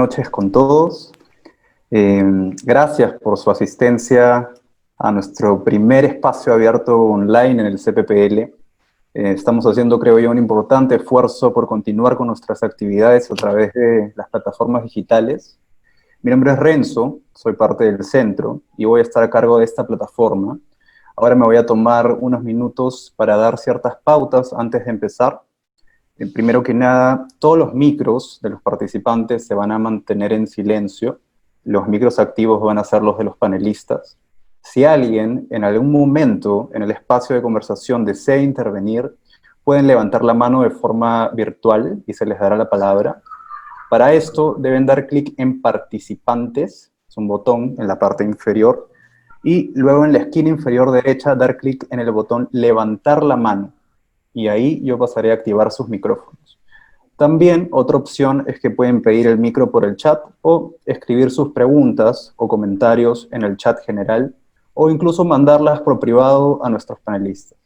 noches con todos. Gracias por su asistencia a nuestro primer espacio abierto online en el CPPL. Estamos haciendo, creo yo, un importante esfuerzo por continuar con nuestras actividades a través de las plataformas digitales. Mi nombre es Renzo, soy parte del centro y voy a estar a cargo de esta plataforma. Ahora me voy a tomar unos minutos para dar ciertas pautas antes de empezar. Primero que nada, todos los micros de los participantes se van a mantener en silencio. Los micros activos van a ser los de los panelistas. Si alguien en algún momento en el espacio de conversación desea intervenir, pueden levantar la mano de forma virtual y se les dará la palabra. Para esto deben dar clic en participantes, es un botón en la parte inferior, y luego en la esquina inferior derecha dar clic en el botón levantar la mano. Y ahí yo pasaré a activar sus micrófonos. También otra opción es que pueden pedir el micro por el chat o escribir sus preguntas o comentarios en el chat general o incluso mandarlas por privado a nuestros panelistas.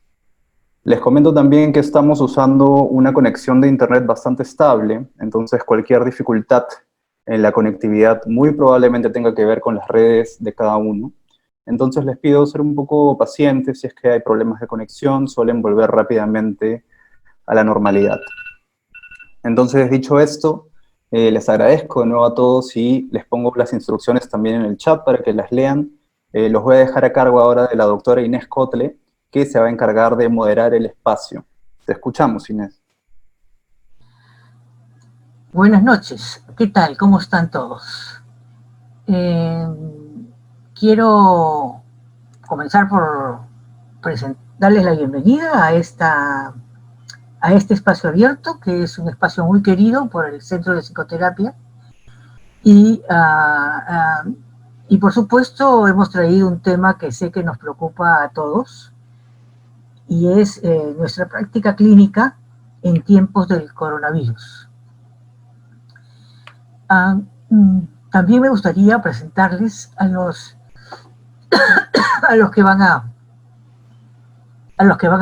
Les comento también que estamos usando una conexión de internet bastante estable, entonces cualquier dificultad en la conectividad muy probablemente tenga que ver con las redes de cada uno. Entonces les pido ser un poco pacientes, si es que hay problemas de conexión, suelen volver rápidamente a la normalidad. Entonces, dicho esto, les agradezco de nuevo a todos y les pongo las instrucciones también en el chat para que las lean. Los voy a dejar a cargo ahora de la doctora Inés Cotle, que se va a encargar de moderar el espacio. Te escuchamos, Inés. Buenas noches, ¿qué tal? ¿Cómo están todos? Quiero comenzar por darles la bienvenida a este espacio abierto, que es un espacio muy querido por el Centro de Psicoterapia. Y por supuesto hemos traído un tema que sé que nos preocupa a todos, y es nuestra práctica clínica en tiempos del coronavirus. También me gustaría presentarles a los que van a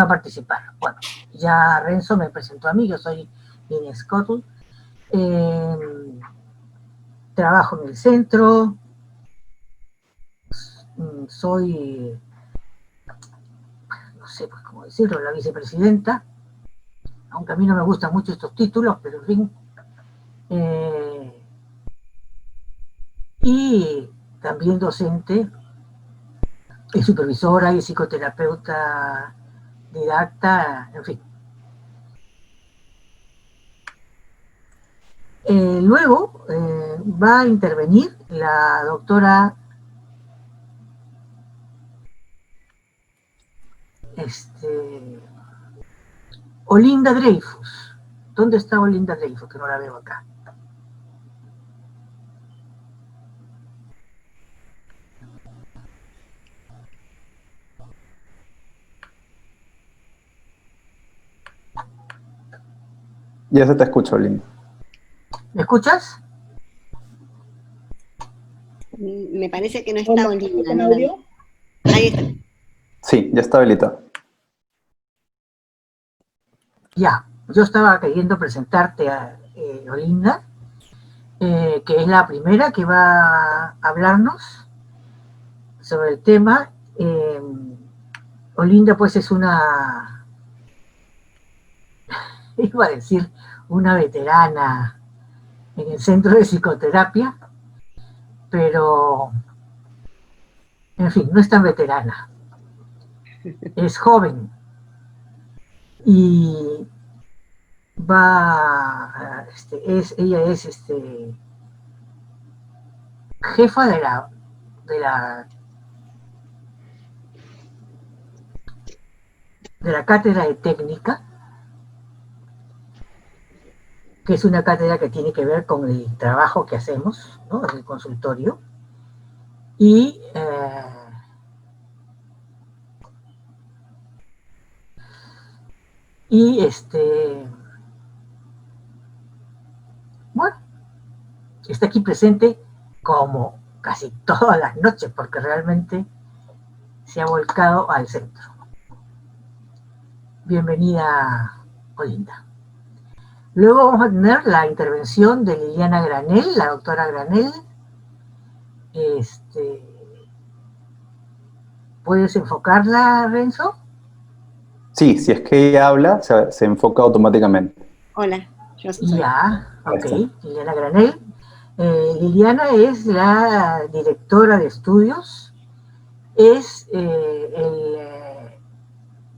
participar. Bueno, ya Renzo me presentó a mí, yo soy Inés Cotle, trabajo en el centro, soy, no sé pues cómo decirlo, la vicepresidenta, aunque a mí no me gustan mucho estos títulos, pero en fin. Y también docente, y supervisora, y psicoterapeuta didacta, en fin. Luego va a intervenir la doctora Olinda Dreyfus. ¿Dónde está Olinda Dreyfus? Que no la veo acá. Ya se te escucha, Olinda. ¿Me escuchas? Me parece que no está Olinda. ¿No? Ahí está. Sí, ya está habilitado. Ya, yo estaba queriendo presentarte a Olinda, que es la primera que va a hablarnos sobre el tema. Olinda pues es una, iba a decir, una veterana en el centro de psicoterapia, pero, en fin, no es tan veterana. Es joven y ella es jefa de la cátedra de técnica, que es una cátedra que tiene que ver con el trabajo que hacemos, ¿no?, en el consultorio. Y bueno, está aquí presente como casi todas las noches, porque realmente se ha volcado al centro. Bienvenida, Olinda. Luego vamos a tener la intervención de Liliana Granel, la doctora Granel. ¿Puedes enfocarla, Renzo? Sí, si es que ella habla, se enfoca automáticamente. Hola, yo soy. Ya, Ahí ok, está. Liliana Granel. Liliana es la directora de estudios, es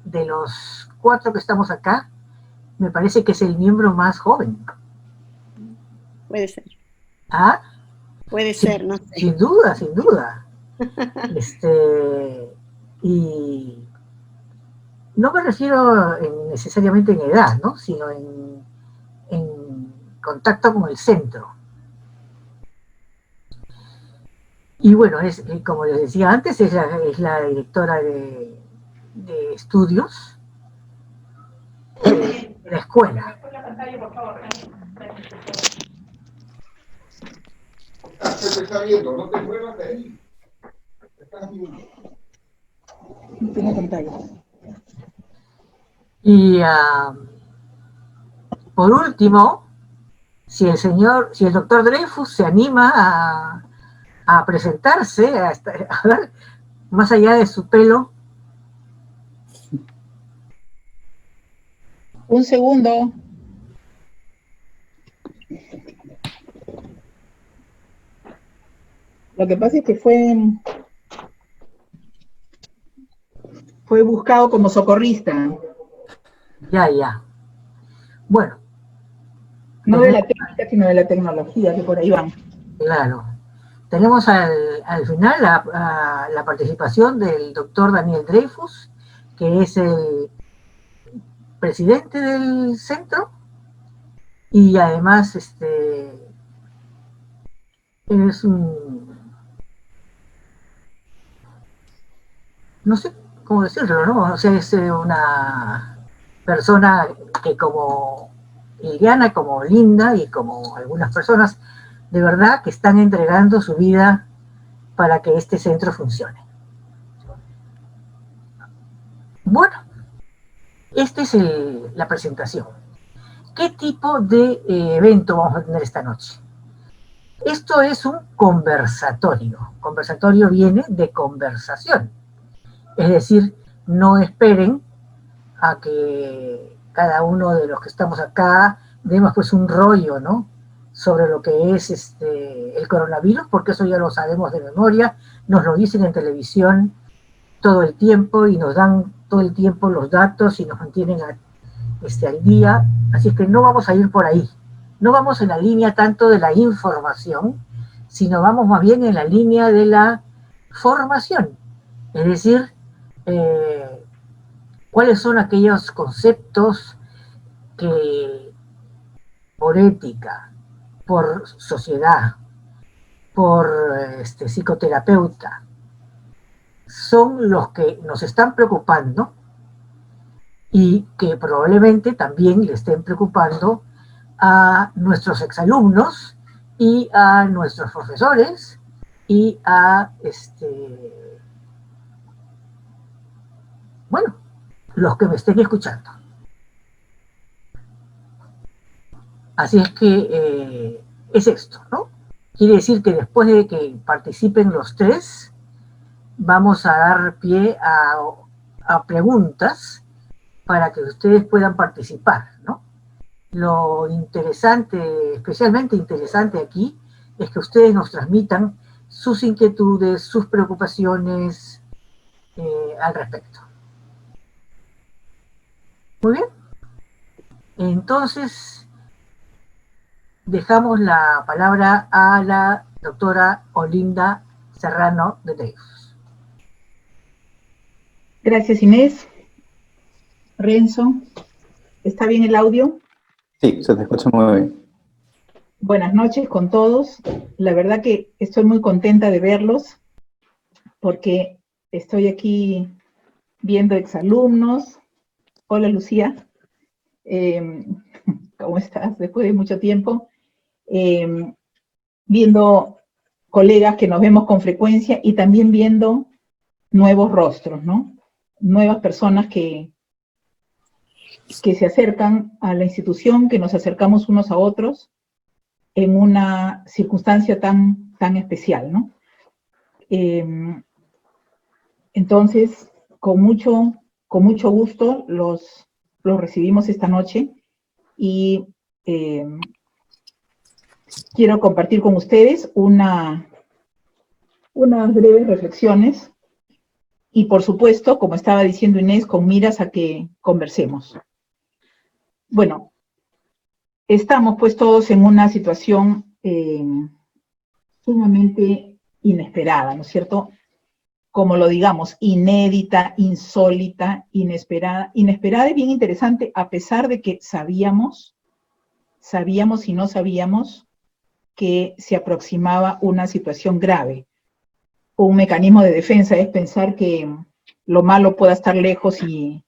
de los 4 que estamos acá, me parece que es el miembro más joven. Puede ser. ¿Ah? Puede Sin, ser, no sé. sin duda, sin duda. Y no me refiero necesariamente en edad, ¿no? Sino en contacto con el centro. Y bueno, como les decía antes, es la directora de estudios de la escuela. Se te está viendo, no te muevas de ahí. Te estás viendo. No tengo pantalla. Y por último, si el doctor Dreyfus se anima a presentarse, a ver, más allá de su pelo. Un segundo. Lo que pasa es que fue buscado como socorrista. Ya. Bueno. No de la técnica, sino de la tecnología, que por ahí van. Claro. Tenemos al final la participación del doctor Daniel Dreyfus, que es el presidente del centro, y además es no sé cómo decirlo, ¿no? O sea, es una persona que como Liliana, como Linda y como algunas personas, de verdad que están entregando su vida para que este centro funcione. Bueno, esta es la presentación. ¿Qué tipo de evento vamos a tener esta noche? Esto es un conversatorio. Conversatorio viene de conversación. Es decir, no esperen a que cada uno de los que estamos acá demos pues un rollo, ¿no? Sobre lo que es el coronavirus, porque eso ya lo sabemos de memoria, nos lo dicen en televisión todo el tiempo y nos dan todo el tiempo los datos y nos mantienen al día, así es que no vamos a ir por ahí, no vamos en la línea tanto de la información, sino vamos más bien en la línea de la formación, es decir, cuáles son aquellos conceptos que por ética, por sociedad, por psicoterapeuta, son los que nos están preocupando y que probablemente también le estén preocupando a nuestros exalumnos y a nuestros profesores y a bueno, los que me estén escuchando. Así es que es esto, ¿no? Quiere decir que después de que participen los 3, vamos a dar pie a preguntas para que ustedes puedan participar, ¿no? Lo interesante, especialmente interesante aquí, es que ustedes nos transmitan sus inquietudes, sus preocupaciones al respecto. Muy bien. Entonces, dejamos la palabra a la doctora Olinda Serrano de Dreyfus. Gracias, Inés. Renzo, ¿está bien el audio? Sí, se te escucha muy bien. Buenas noches con todos. La verdad que estoy muy contenta de verlos porque estoy aquí viendo exalumnos. Hola, Lucía. ¿Cómo estás? Después de mucho tiempo. Viendo colegas que nos vemos con frecuencia y también viendo nuevos rostros, ¿no? Nuevas personas que que se acercan a la institución, que nos acercamos unos a otros en una circunstancia tan especial, ¿no? Entonces, con mucho gusto los recibimos esta noche y quiero compartir con ustedes unas breves reflexiones y, por supuesto, como estaba diciendo Inés, con miras a que conversemos. Bueno, estamos pues todos en una situación sumamente inesperada, ¿no es cierto? Como lo digamos, inédita, insólita, inesperada. Inesperada y bien interesante, a pesar de que sabíamos y no sabíamos que se aproximaba una situación grave. Un mecanismo de defensa es pensar que lo malo pueda estar lejos y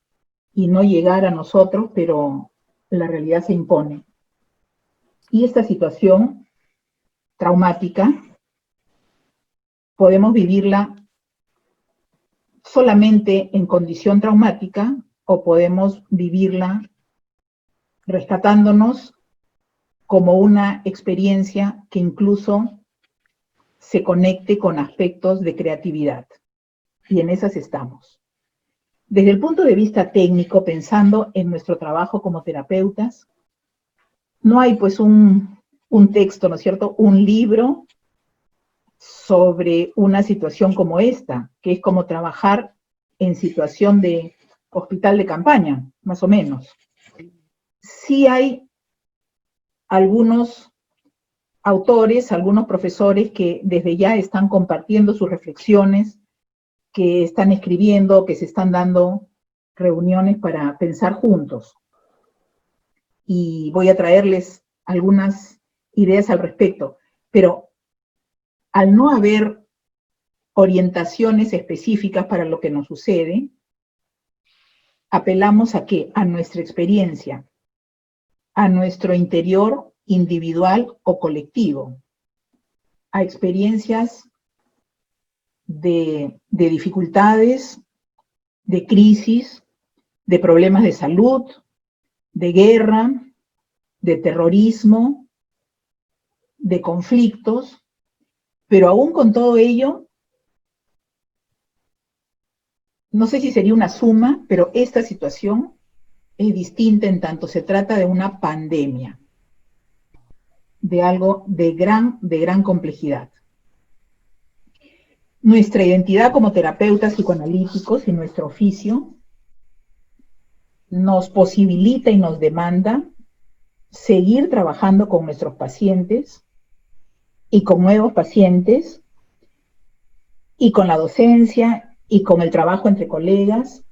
no llegar a nosotros, pero la realidad se impone. Y esta situación traumática podemos vivirla solamente en condición traumática o podemos vivirla rescatándonos como una experiencia que incluso se conecte con aspectos de creatividad. Y en esas estamos. Desde el punto de vista técnico, pensando en nuestro trabajo como terapeutas, no hay pues un texto, ¿no es cierto?, un libro sobre una situación como esta, que es como trabajar en situación de hospital de campaña, más o menos. Sí hay algunos autores, algunos profesores que desde ya están compartiendo sus reflexiones, que están escribiendo, que se están dando reuniones para pensar juntos. Y voy a traerles algunas ideas al respecto, pero al no haber orientaciones específicas para lo que nos sucede, apelamos a ¿qué? A nuestra experiencia, a nuestro interior individual o colectivo, a experiencias de dificultades, de crisis, de problemas de salud, de guerra, de terrorismo, de conflictos, pero aún con todo ello, no sé si sería una suma, pero esta situación es distinta en tanto se trata de una pandemia, de algo de gran complejidad. Nuestra identidad como terapeutas psicoanalíticos y nuestro oficio nos posibilita y nos demanda seguir trabajando con nuestros pacientes y con nuevos pacientes y con la docencia y con el trabajo entre colegas,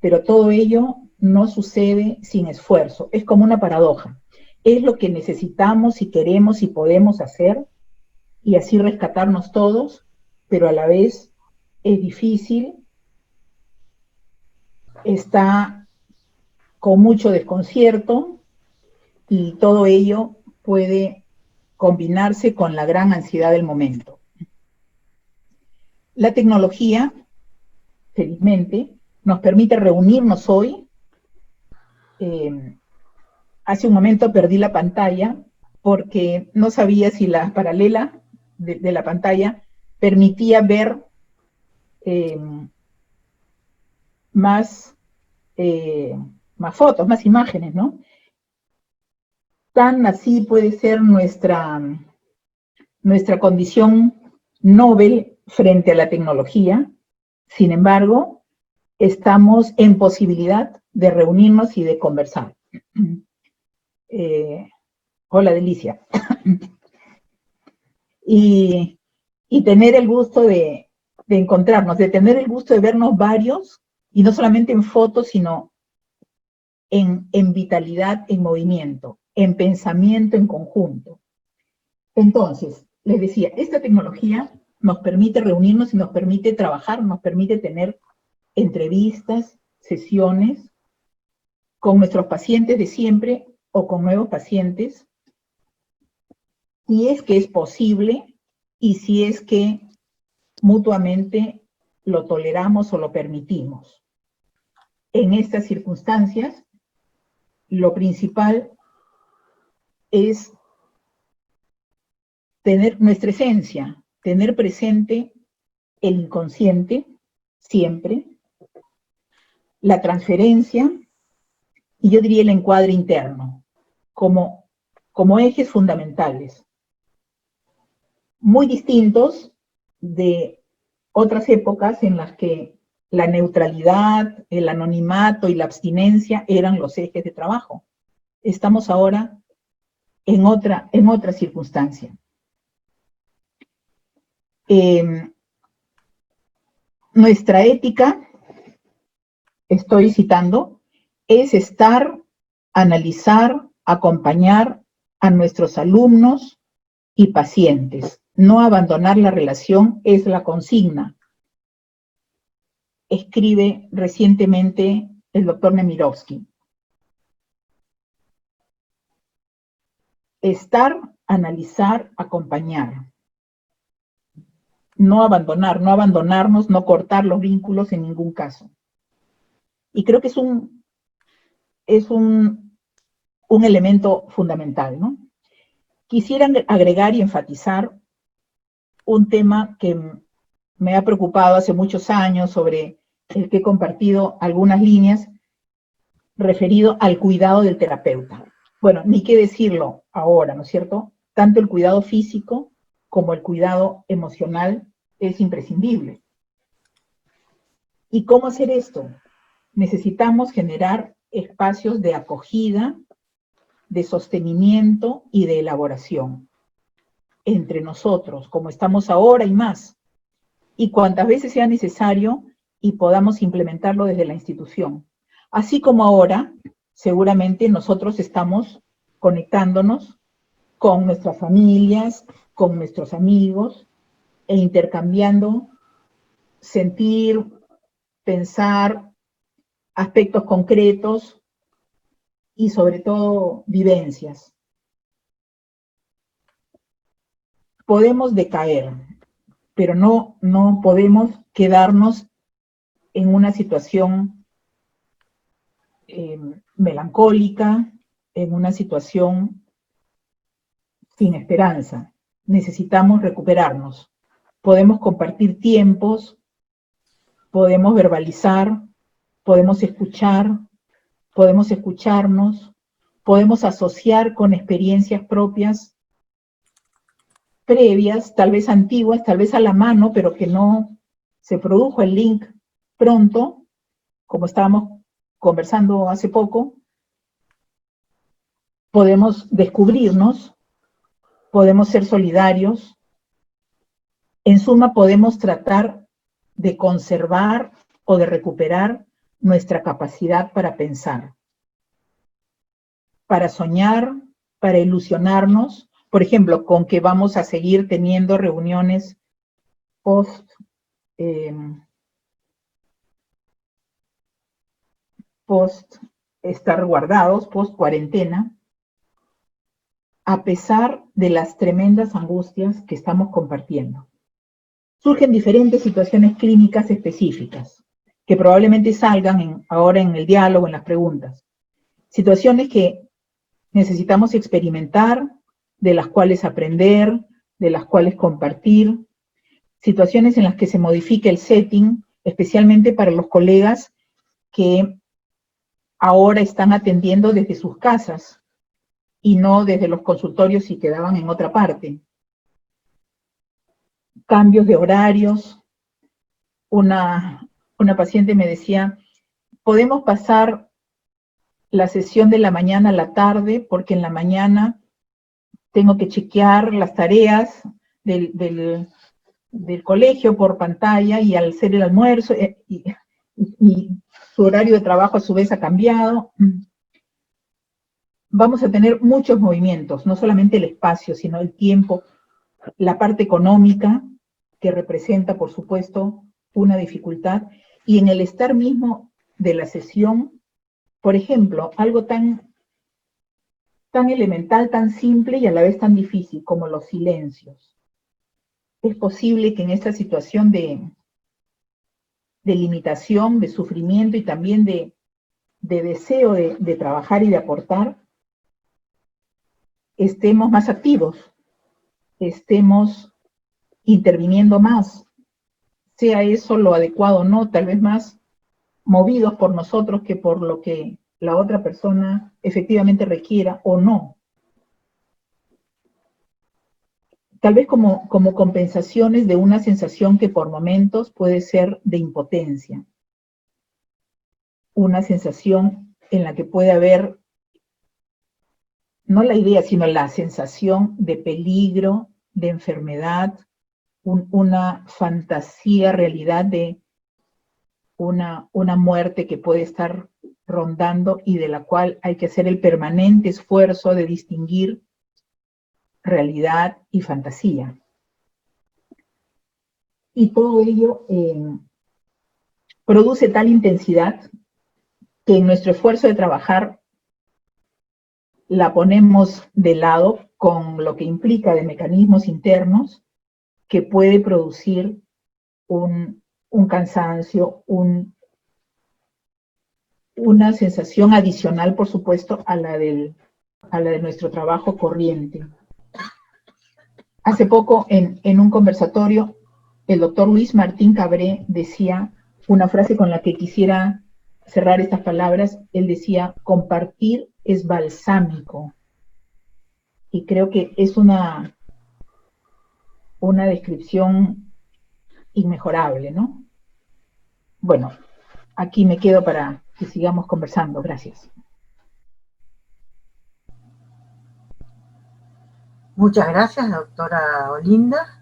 pero todo ello no sucede sin esfuerzo. Es como una paradoja. Es lo que necesitamos y queremos y podemos hacer y así rescatarnos todos, pero a la vez es difícil, está con mucho desconcierto y todo ello puede combinarse con la gran ansiedad del momento. La tecnología, felizmente, nos permite reunirnos hoy. Hace un momento perdí la pantalla porque no sabía si la paralela de la pantalla permitía ver más fotos, más imágenes, ¿no? Tan así puede ser nuestra condición noble frente a la tecnología. Sin embargo, estamos en posibilidad de reunirnos y de conversar. Hola, Delicia. y tener el gusto de encontrarnos, de tener el gusto de vernos varios, y no solamente en fotos, sino en vitalidad, en movimiento, en pensamiento en conjunto. Entonces, les decía, esta tecnología nos permite reunirnos y nos permite trabajar, nos permite tener entrevistas, sesiones con nuestros pacientes de siempre o con nuevos pacientes, si es que es posible y si es que mutuamente lo toleramos o lo permitimos. En estas circunstancias, lo principal es tener nuestra esencia, tener presente el inconsciente siempre, la transferencia y yo diría el encuadre interno como ejes fundamentales, muy distintos de otras épocas en las que la neutralidad, el anonimato y la abstinencia eran los ejes de trabajo. Estamos ahora en otra circunstancia. Nuestra ética, estoy citando, es estar, analizar, acompañar a nuestros alumnos y pacientes. No abandonar la relación es la consigna. Escribe recientemente el doctor Nemirovsky. Estar, analizar, acompañar. No abandonar, no abandonarnos, no cortar los vínculos en ningún caso. Y creo que es un elemento fundamental, ¿no? Quisiera agregar y enfatizar un tema que me ha preocupado hace muchos años, sobre el que he compartido algunas líneas, referido al cuidado del terapeuta. Bueno, ni qué decirlo ahora, ¿no es cierto? Tanto el cuidado físico como el cuidado emocional es imprescindible. ¿Y cómo hacer esto? Necesitamos generar espacios de acogida, de sostenimiento y de elaboración entre nosotros, como estamos ahora y más, y cuantas veces sea necesario y podamos implementarlo desde la institución. Así como ahora, seguramente nosotros estamos conectándonos con nuestras familias, con nuestros amigos, e intercambiando sentir, pensar, aspectos concretos y sobre todo vivencias. Podemos decaer, pero no podemos quedarnos en una situación melancólica, en una situación sin esperanza. Necesitamos recuperarnos. Podemos compartir tiempos, podemos verbalizar, podemos escuchar, podemos escucharnos, podemos asociar con experiencias propias previas, tal vez antiguas, tal vez a la mano, pero que no se produjo el link pronto, como estábamos conversando hace poco. Podemos descubrirnos, podemos ser solidarios. En suma, podemos tratar de conservar o de recuperar nuestra capacidad para pensar, para soñar, para ilusionarnos, por ejemplo, con que vamos a seguir teniendo reuniones post estar guardados, post cuarentena, a pesar de las tremendas angustias que estamos compartiendo. Surgen diferentes situaciones clínicas específicas, que probablemente salgan ahora en el diálogo, en las preguntas. Situaciones que necesitamos experimentar, de las cuales aprender, de las cuales compartir, situaciones en las que se modifique el setting, especialmente para los colegas que ahora están atendiendo desde sus casas y no desde los consultorios si quedaban en otra parte. Cambios de horarios. Una paciente me decía, podemos pasar la sesión de la mañana a la tarde, porque en la mañana tengo que chequear las tareas del colegio por pantalla, y al hacer el almuerzo, y su horario de trabajo a su vez ha cambiado. Vamos a tener muchos movimientos, no solamente el espacio, sino el tiempo, la parte económica, que representa, por supuesto, una dificultad, y en el estar mismo de la sesión, por ejemplo, algo tan elemental, tan simple y a la vez tan difícil como los silencios. Es posible que en esta situación de limitación, de sufrimiento y también de de deseo de trabajar y de aportar, estemos más activos, estemos interviniendo más, sea eso lo adecuado o no, tal vez más movidos por nosotros que por lo que la otra persona efectivamente requiera o no. Tal vez como compensaciones de una sensación que por momentos puede ser de impotencia. Una sensación en la que puede haber, no la idea, sino la sensación de peligro, de enfermedad, una fantasía, realidad de una muerte que puede estar rondando y de la cual hay que hacer el permanente esfuerzo de distinguir realidad y fantasía. Y todo ello produce tal intensidad que en nuestro esfuerzo de trabajar la ponemos de lado con lo que implica de mecanismos internos que puede producir un cansancio, una sensación adicional, por supuesto, a la de nuestro trabajo corriente. Hace poco, en un conversatorio, el doctor Luis Martín Cabré decía una frase con la que quisiera cerrar estas palabras. Él decía, compartir es balsámico. Y creo que es una descripción inmejorable, ¿no? Bueno, aquí me quedo para que sigamos conversando. Gracias. Muchas gracias, doctora Olinda.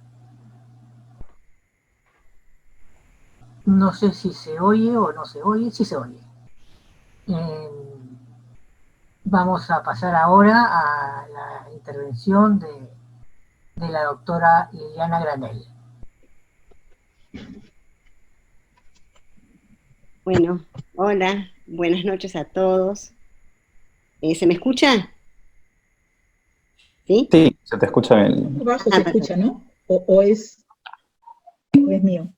No sé si se oye o no se oye. Sí se oye. Vamos a pasar ahora a la intervención de la doctora Liliana Granell. Bueno, hola, buenas noches a todos. ¿Se me escucha? ¿Sí? Sí, se te escucha bien. Bajo se escucha, ¿no? ¿O es mío?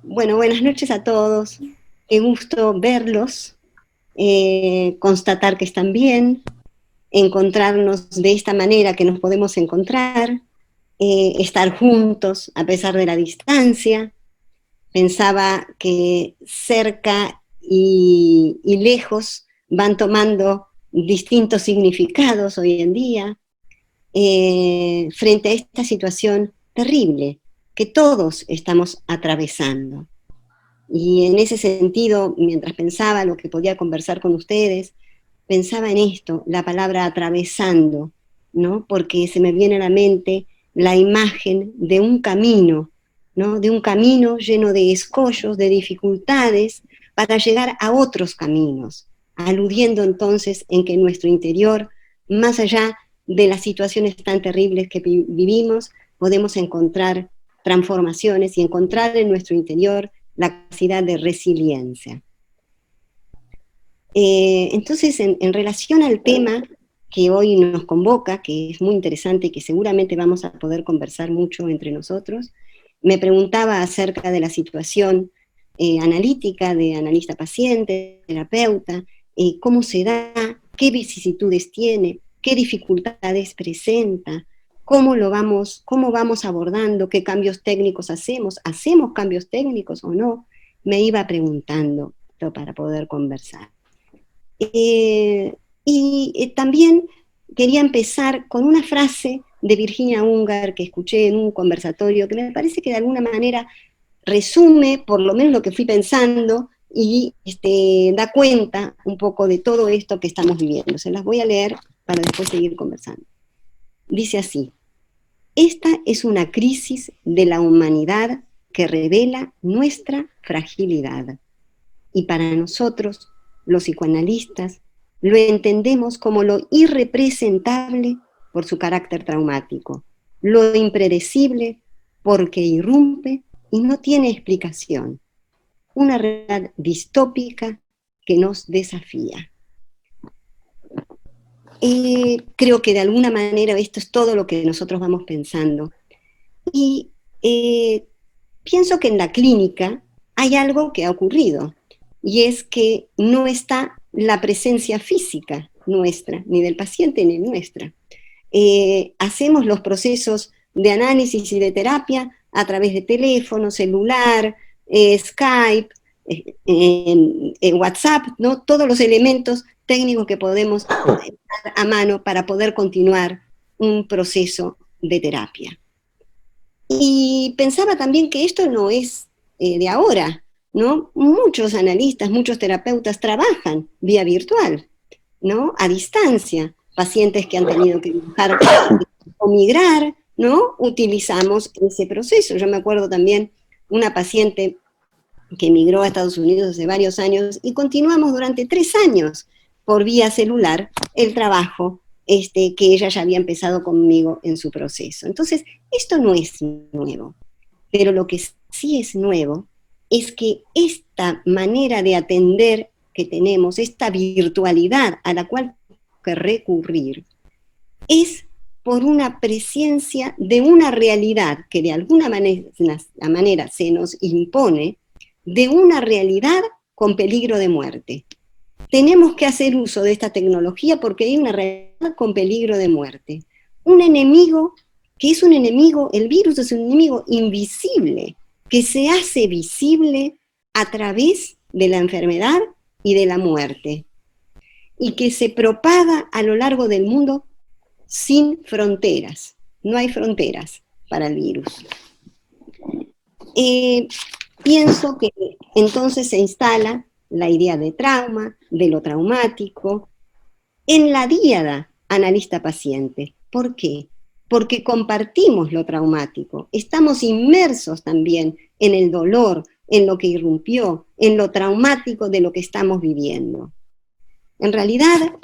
Bueno, buenas noches a todos. Qué gusto verlos, constatar que están bien, encontrarnos de esta manera que nos podemos encontrar, estar juntos a pesar de la distancia. Pensaba que cerca y lejos van tomando distintos significados hoy en día, frente a esta situación terrible que todos estamos atravesando. Y en ese sentido, mientras pensaba lo que podía conversar con ustedes, pensaba en esto, la palabra atravesando, ¿no? Porque se me viene a la mente la imagen de un camino, ¿no? De un camino lleno de escollos, de dificultades, para llegar a otros caminos, aludiendo entonces en que en nuestro interior, más allá de las situaciones tan terribles que vivimos, podemos encontrar transformaciones y encontrar en nuestro interior la capacidad de resiliencia. Entonces, en relación al tema que hoy nos convoca, que es muy interesante y que seguramente vamos a poder conversar mucho entre nosotros, me preguntaba acerca de la situación analítica de analista paciente, terapeuta, cómo se da, qué vicisitudes tiene, qué dificultades presenta, cómo vamos abordando, qué cambios técnicos hacemos cambios técnicos o no, me iba preguntando para poder conversar. También quería empezar con una frase de Virginia Ungar que escuché en un conversatorio que me parece que de alguna manera resume por lo menos lo que fui pensando y da cuenta un poco de todo esto que estamos viviendo. Se las voy a leer para después seguir conversando. Dice así: esta es una crisis de la humanidad que revela nuestra fragilidad. Y para nosotros, los psicoanalistas, lo entendemos como lo irrepresentable por su carácter traumático, lo impredecible porque irrumpe y no tiene explicación, una realidad distópica que nos desafía. Creo que de alguna manera esto es todo lo que nosotros vamos pensando. Y pienso que en la clínica hay algo que ha ocurrido. y es que no está la presencia física nuestra, ni del paciente ni nuestra. Hacemos los procesos de análisis y de terapia a través de teléfono, celular, Skype, WhatsApp, ¿no? Todos los elementos técnicos que podemos dar a mano para poder continuar un proceso de terapia. Y pensaba también que esto no es de ahora, ¿no? Muchos analistas, muchos terapeutas trabajan vía virtual, ¿no? A distancia. Pacientes que han tenido que viajar o migrar, ¿no? Utilizamos ese proceso. Yo me acuerdo también una paciente que emigró a Estados Unidos hace varios años y continuamos durante 3 años por vía celular el trabajo que ella ya había empezado conmigo en su proceso. Entonces, esto no es nuevo, pero lo que sí es nuevo es que esta manera de atender que tenemos, esta virtualidad a la cual que recurrir, es por una presencia de una realidad que de alguna manera se nos impone, de una realidad con peligro de muerte. Tenemos que hacer uso de esta tecnología porque hay una realidad con peligro de muerte. Un enemigo que es un enemigo, el virus es un enemigo invisible, que se hace visible a través de la enfermedad y de la muerte, y que se propaga a lo largo del mundo sin fronteras. No hay fronteras para el virus. Pienso que entonces se instala la idea de trauma, de lo traumático, en la díada analista-paciente. ¿Por qué? Porque compartimos lo traumático, estamos inmersos también en el dolor, en lo que irrumpió, en lo traumático de lo que estamos viviendo. En realidad,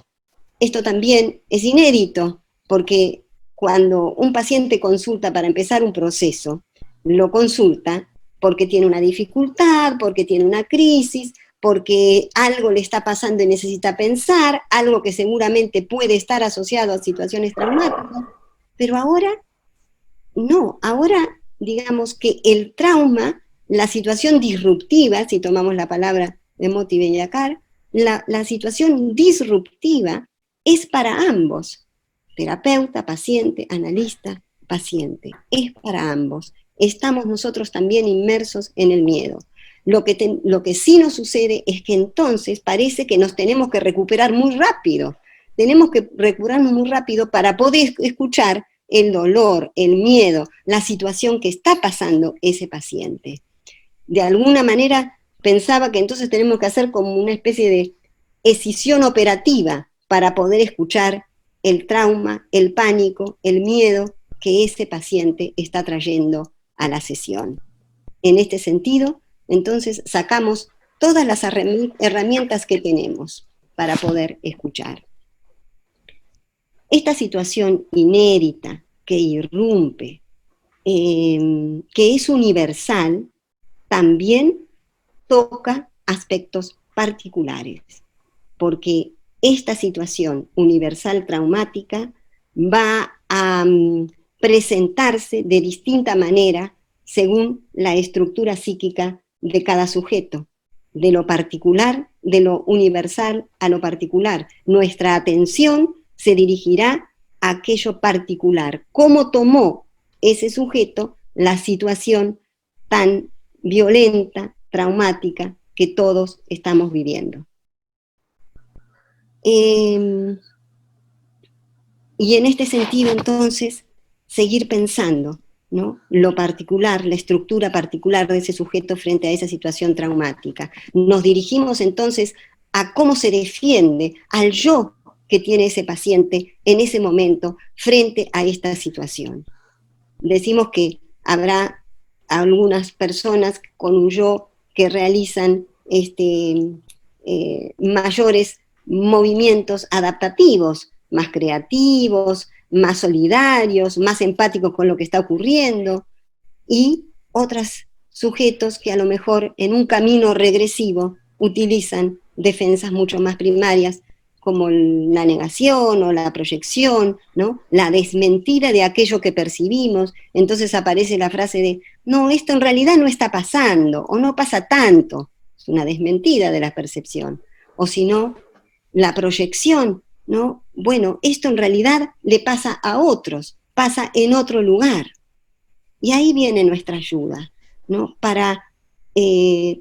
esto también es inédito, porque cuando un paciente consulta para empezar un proceso, lo consulta porque tiene una dificultad, porque tiene una crisis, porque algo le está pasando y necesita pensar, algo que seguramente puede estar asociado a situaciones traumáticas, pero ahora no, ahora digamos que el trauma, la situación disruptiva, si tomamos la palabra de Moti Bellacar, la situación disruptiva es para ambos, terapeuta, paciente, analista, paciente, es para ambos. Estamos nosotros también inmersos en el miedo. Lo que sí nos sucede es que entonces parece que nos tenemos que recuperar muy rápido, tenemos que recuperarnos muy rápido para poder escuchar el dolor, el miedo, la situación que está pasando ese paciente. De alguna manera pensaba que entonces tenemos que hacer como una especie de escisión operativa para poder escuchar el trauma, el pánico, el miedo que ese paciente está trayendo a la sesión. En este sentido, entonces sacamos todas las herramientas que tenemos para poder escuchar. Esta situación inédita que irrumpe, que es universal, también toca aspectos particulares, porque esta situación universal traumática va a presentarse de distinta manera según la estructura psíquica de cada sujeto, de lo particular, de lo universal a lo particular. Nuestra atención se dirigirá a aquello particular, cómo tomó ese sujeto la situación tan violenta, traumática que todos estamos viviendo. Y en este sentido, entonces, seguir pensando, ¿no? Lo particular, la estructura particular de ese sujeto frente a esa situación traumática. Nos dirigimos entonces a cómo se defiende al yo que tiene ese paciente en ese momento frente a esta situación. Decimos que habrá algunas personas con un yo que realizan mayores movimientos adaptativos, más creativos, más solidarios, más empáticos con lo que está ocurriendo, y otros sujetos que a lo mejor en un camino regresivo utilizan defensas mucho más primarias, como la negación o la proyección, ¿no? La desmentida de aquello que percibimos. Entonces aparece la frase de, no, esto en realidad no está pasando, o no pasa tanto, es una desmentida de la percepción. O si no, la proyección, ¿no? Bueno, esto en realidad le pasa a otros, pasa en otro lugar. Y ahí viene nuestra ayuda, ¿no? Para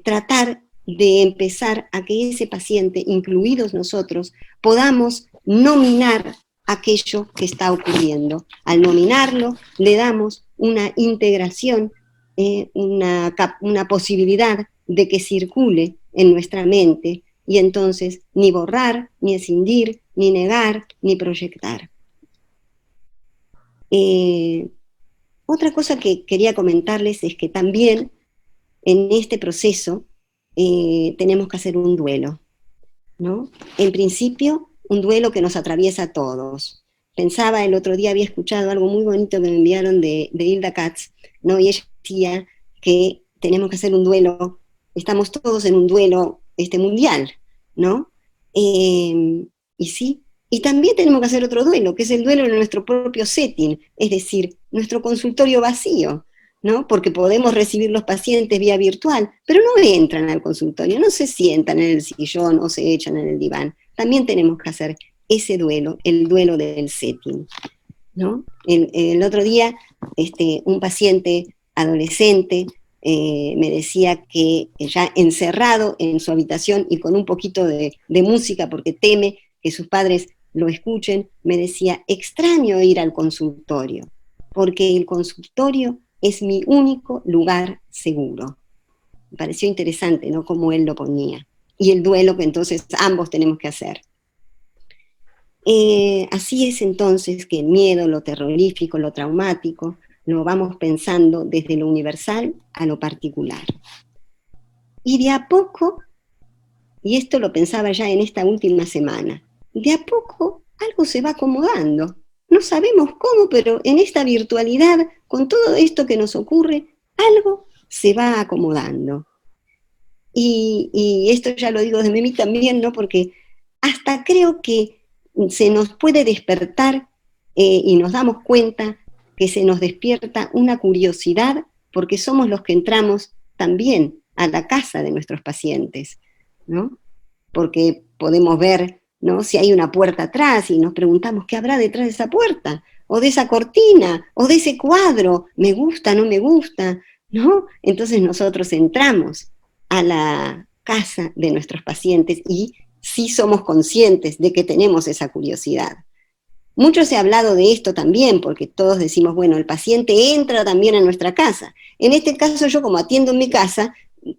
tratar de empezar a que ese paciente, incluidos nosotros, podamos nominar aquello que está ocurriendo. Al nominarlo, le damos una integración, una posibilidad de que circule en nuestra mente, y entonces ni borrar, ni escindir, ni negar, ni proyectar. Otra cosa que quería comentarles es que también en este proceso tenemos que hacer un duelo, ¿no? En principio, un duelo que nos atraviesa a todos. Pensaba, el otro día había escuchado algo muy bonito que me enviaron de Hilda Katz, ¿no? Y ella decía que tenemos que hacer un duelo, estamos todos en un duelo mundial, ¿no? Y sí, y también tenemos que hacer otro duelo, que es el duelo de nuestro propio setting, es decir, nuestro consultorio vacío, ¿no? Porque podemos recibir los pacientes vía virtual, pero no entran al consultorio, no se sientan en el sillón o se echan en el diván. También tenemos que hacer ese duelo, el duelo del setting, ¿no? El otro día, un paciente adolescente me decía que ya encerrado en su habitación y con un poquito de música porque teme que sus padres lo escuchen, me decía, extraño ir al consultorio, porque el consultorio es mi único lugar seguro. Me pareció interesante, ¿no?, cómo él lo ponía. Y el duelo que entonces ambos tenemos que hacer. Así es entonces que el miedo, lo terrorífico, lo traumático, lo vamos pensando desde lo universal a lo particular. Y de a poco, y esto lo pensaba ya en esta última semana, de a poco algo se va acomodando. No sabemos cómo, pero en esta virtualidad, con todo esto que nos ocurre, algo se va acomodando. Y esto ya lo digo desde mí también, ¿no? Porque hasta creo que se nos puede despertar y nos damos cuenta que se nos despierta una curiosidad porque somos los que entramos también a la casa de nuestros pacientes, ¿no? Porque podemos ver, ¿no?, si hay una puerta atrás y nos preguntamos qué habrá detrás de esa puerta, o de esa cortina, o de ese cuadro, me gusta, no me gusta, ¿no? Entonces nosotros entramos a la casa de nuestros pacientes y sí somos conscientes de que tenemos esa curiosidad. Mucho se ha hablado de esto también, porque todos decimos, bueno, el paciente entra también a nuestra casa. En este caso yo, como atiendo en mi casa,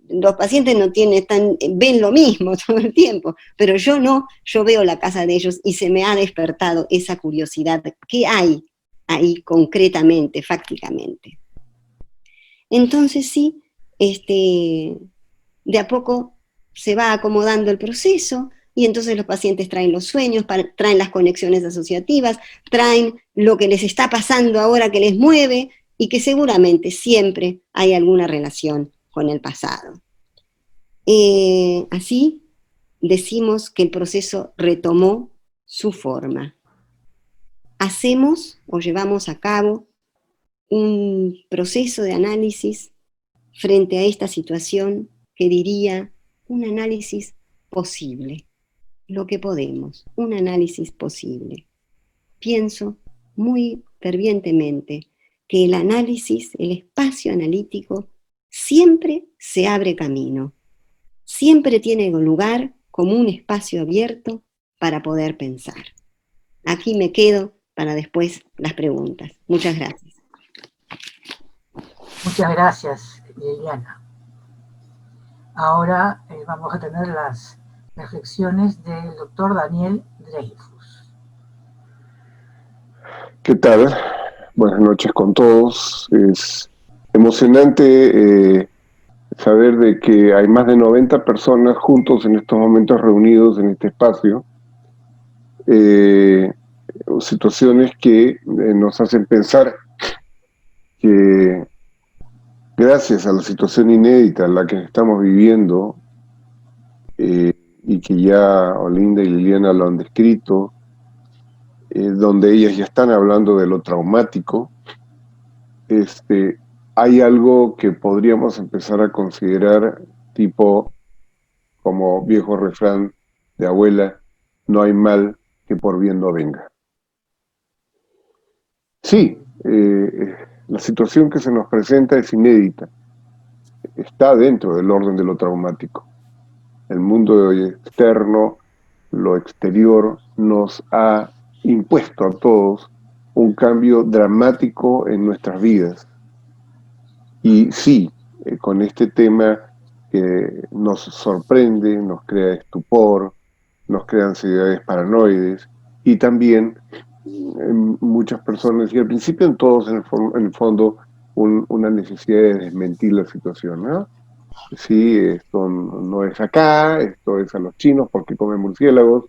los pacientes no ven lo mismo todo el tiempo, pero yo no, yo veo la casa de ellos y se me ha despertado esa curiosidad. ¿Qué hay ahí concretamente, fácticamente? Entonces sí, de a poco se va acomodando el proceso, y entonces los pacientes traen los sueños, traen las conexiones asociativas, traen lo que les está pasando ahora que les mueve, y que seguramente siempre hay alguna relación con el pasado. Así decimos que el proceso retomó su forma. Hacemos o llevamos a cabo un proceso de análisis frente a esta situación que diría un análisis posible, lo que podemos, un análisis posible. Pienso muy fervientemente que el análisis, el espacio analítico, siempre se abre camino, siempre tiene lugar como un espacio abierto para poder pensar. Aquí me quedo para después las preguntas. Muchas gracias. Muchas gracias, Liliana. Ahora vamos a tener las reflexiones del doctor Daniel Dreyfus. ¿Qué tal? Buenas noches con todos. Es emocionante saber de que hay más de 90 personas juntos en estos momentos reunidos en este espacio. Situaciones que nos hacen pensar que gracias a la situación inédita en la que estamos viviendo, y que ya Olinda y Liliana lo han descrito, donde ellas ya están hablando de lo traumático, hay algo que podríamos empezar a considerar tipo como viejo refrán de abuela, no hay mal que por bien no venga. Sí, la situación que se nos presenta es inédita, está dentro del orden de lo traumático. El mundo externo, lo exterior, nos ha impuesto a todos un cambio dramático en nuestras vidas. Y sí, con este tema que nos sorprende, nos crea estupor, nos crea ansiedades paranoides y también en muchas personas, y al principio en todos en el fondo, una necesidad de desmentir la situación, ¿no? Sí, esto no es acá, esto es a los chinos porque comen murciélagos,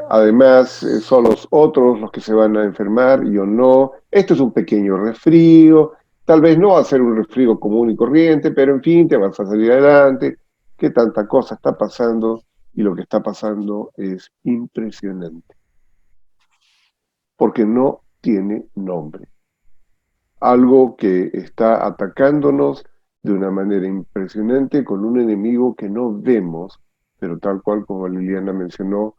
además son los otros los que se van a enfermar, yo no, esto es un pequeño resfrío, tal vez no va a ser un resfrío común y corriente, pero en fin, te vas a salir adelante, que tanta cosa está pasando, y lo que está pasando es impresionante, porque no tiene nombre. Algo que está atacándonos de una manera impresionante con un enemigo que no vemos, pero tal cual como Liliana mencionó,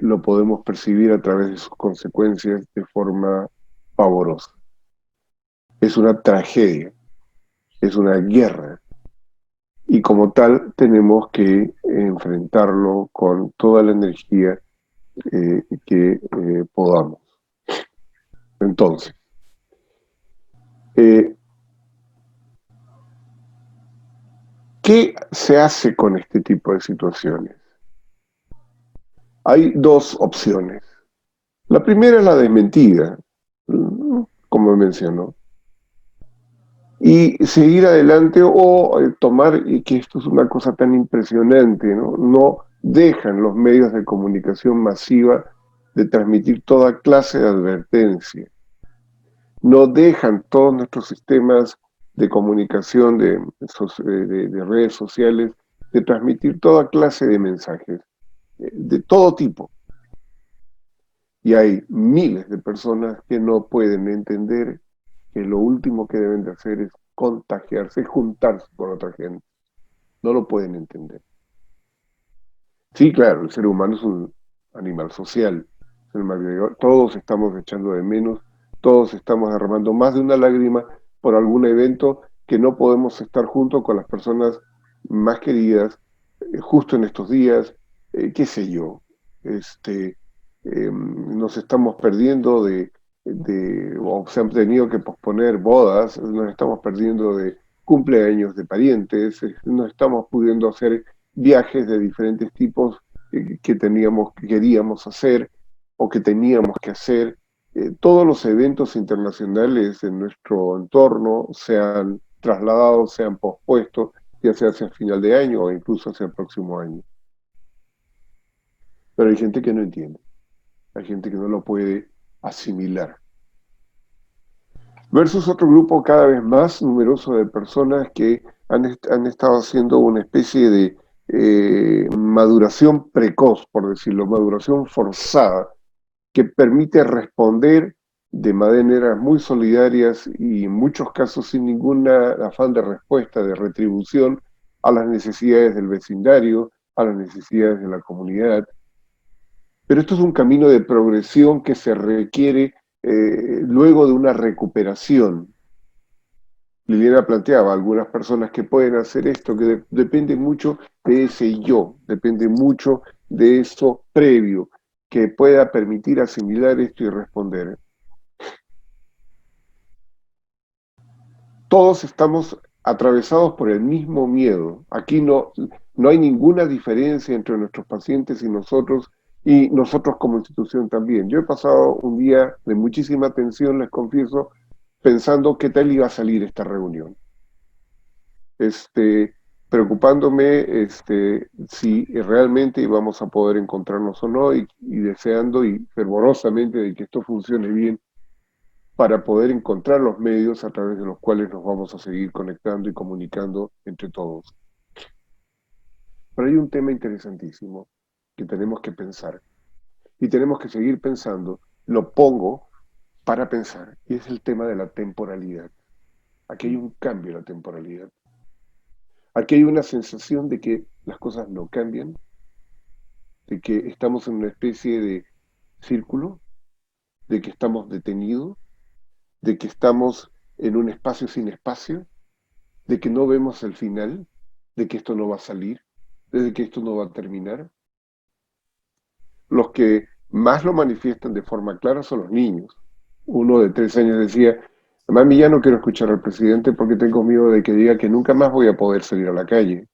lo podemos percibir a través de sus consecuencias de forma pavorosa. Es una tragedia, es una guerra, y como tal tenemos que enfrentarlo con toda la energía que podamos. Entonces, ¿qué se hace con este tipo de situaciones? Hay dos opciones. La primera es la desmentida, como mencionó, y seguir adelante o tomar, y que esto es una cosa tan impresionante, ¿no? No dejan los medios de comunicación masiva de transmitir toda clase de advertencia. No dejan todos nuestros sistemas de comunicación de redes sociales de transmitir toda clase de mensajes, de todo tipo. Y hay miles de personas que no pueden entender que lo último que deben de hacer es contagiarse, juntarse con otra gente. No lo pueden entender. Sí, claro, el ser humano es un animal social. Todos estamos echando de menos, todos estamos derramando más de una lágrima por algún evento que no podemos estar junto con las personas más queridas, justo en estos días, qué sé yo. Nos estamos perdiendo o se han tenido que posponer bodas, nos estamos perdiendo de cumpleaños de parientes, no estamos pudiendo hacer viajes de diferentes tipos que queríamos hacer o que teníamos que hacer. Todos los eventos internacionales en nuestro entorno se han trasladado, se han pospuesto, ya sea hacia final de año o incluso hacia el próximo año. Pero hay gente que no entiende, hay gente que no lo puede asimilar. Versus otro grupo cada vez más numeroso de personas que han estado haciendo una especie de maduración precoz, por decirlo, maduración forzada, que permite responder de maneras muy solidarias y en muchos casos sin ningún afán de respuesta, de retribución a las necesidades del vecindario, a las necesidades de la comunidad. Pero esto es un camino de progresión que se requiere luego de una recuperación. Liliana planteaba algunas personas que pueden hacer esto, que depende mucho de ese yo, depende mucho de eso previo, que pueda permitir asimilar esto y responder. Todos estamos atravesados por el mismo miedo. Aquí no hay ninguna diferencia entre nuestros pacientes y nosotros como institución también. Yo he pasado un día de muchísima tensión, les confieso, pensando qué tal iba a salir esta reunión. Preocupándome si realmente íbamos a poder encontrarnos o no, y deseando y fervorosamente de que esto funcione bien para poder encontrar los medios a través de los cuales nos vamos a seguir conectando y comunicando entre todos. Pero hay un tema interesantísimo que tenemos que pensar y tenemos que seguir pensando, lo pongo para pensar, y es el tema de la temporalidad. Aquí hay un cambio en la temporalidad. Aquí hay una sensación de que las cosas no cambian, de que estamos en una especie de círculo, de que estamos detenidos, de que estamos en un espacio sin espacio, de que no vemos el final, de que esto no va a salir, de que esto no va a terminar. Los que más lo manifiestan de forma clara son los niños. Uno de 3 años decía, mami, ya no quiero escuchar al presidente porque tengo miedo de que diga que nunca más voy a poder salir a la calle.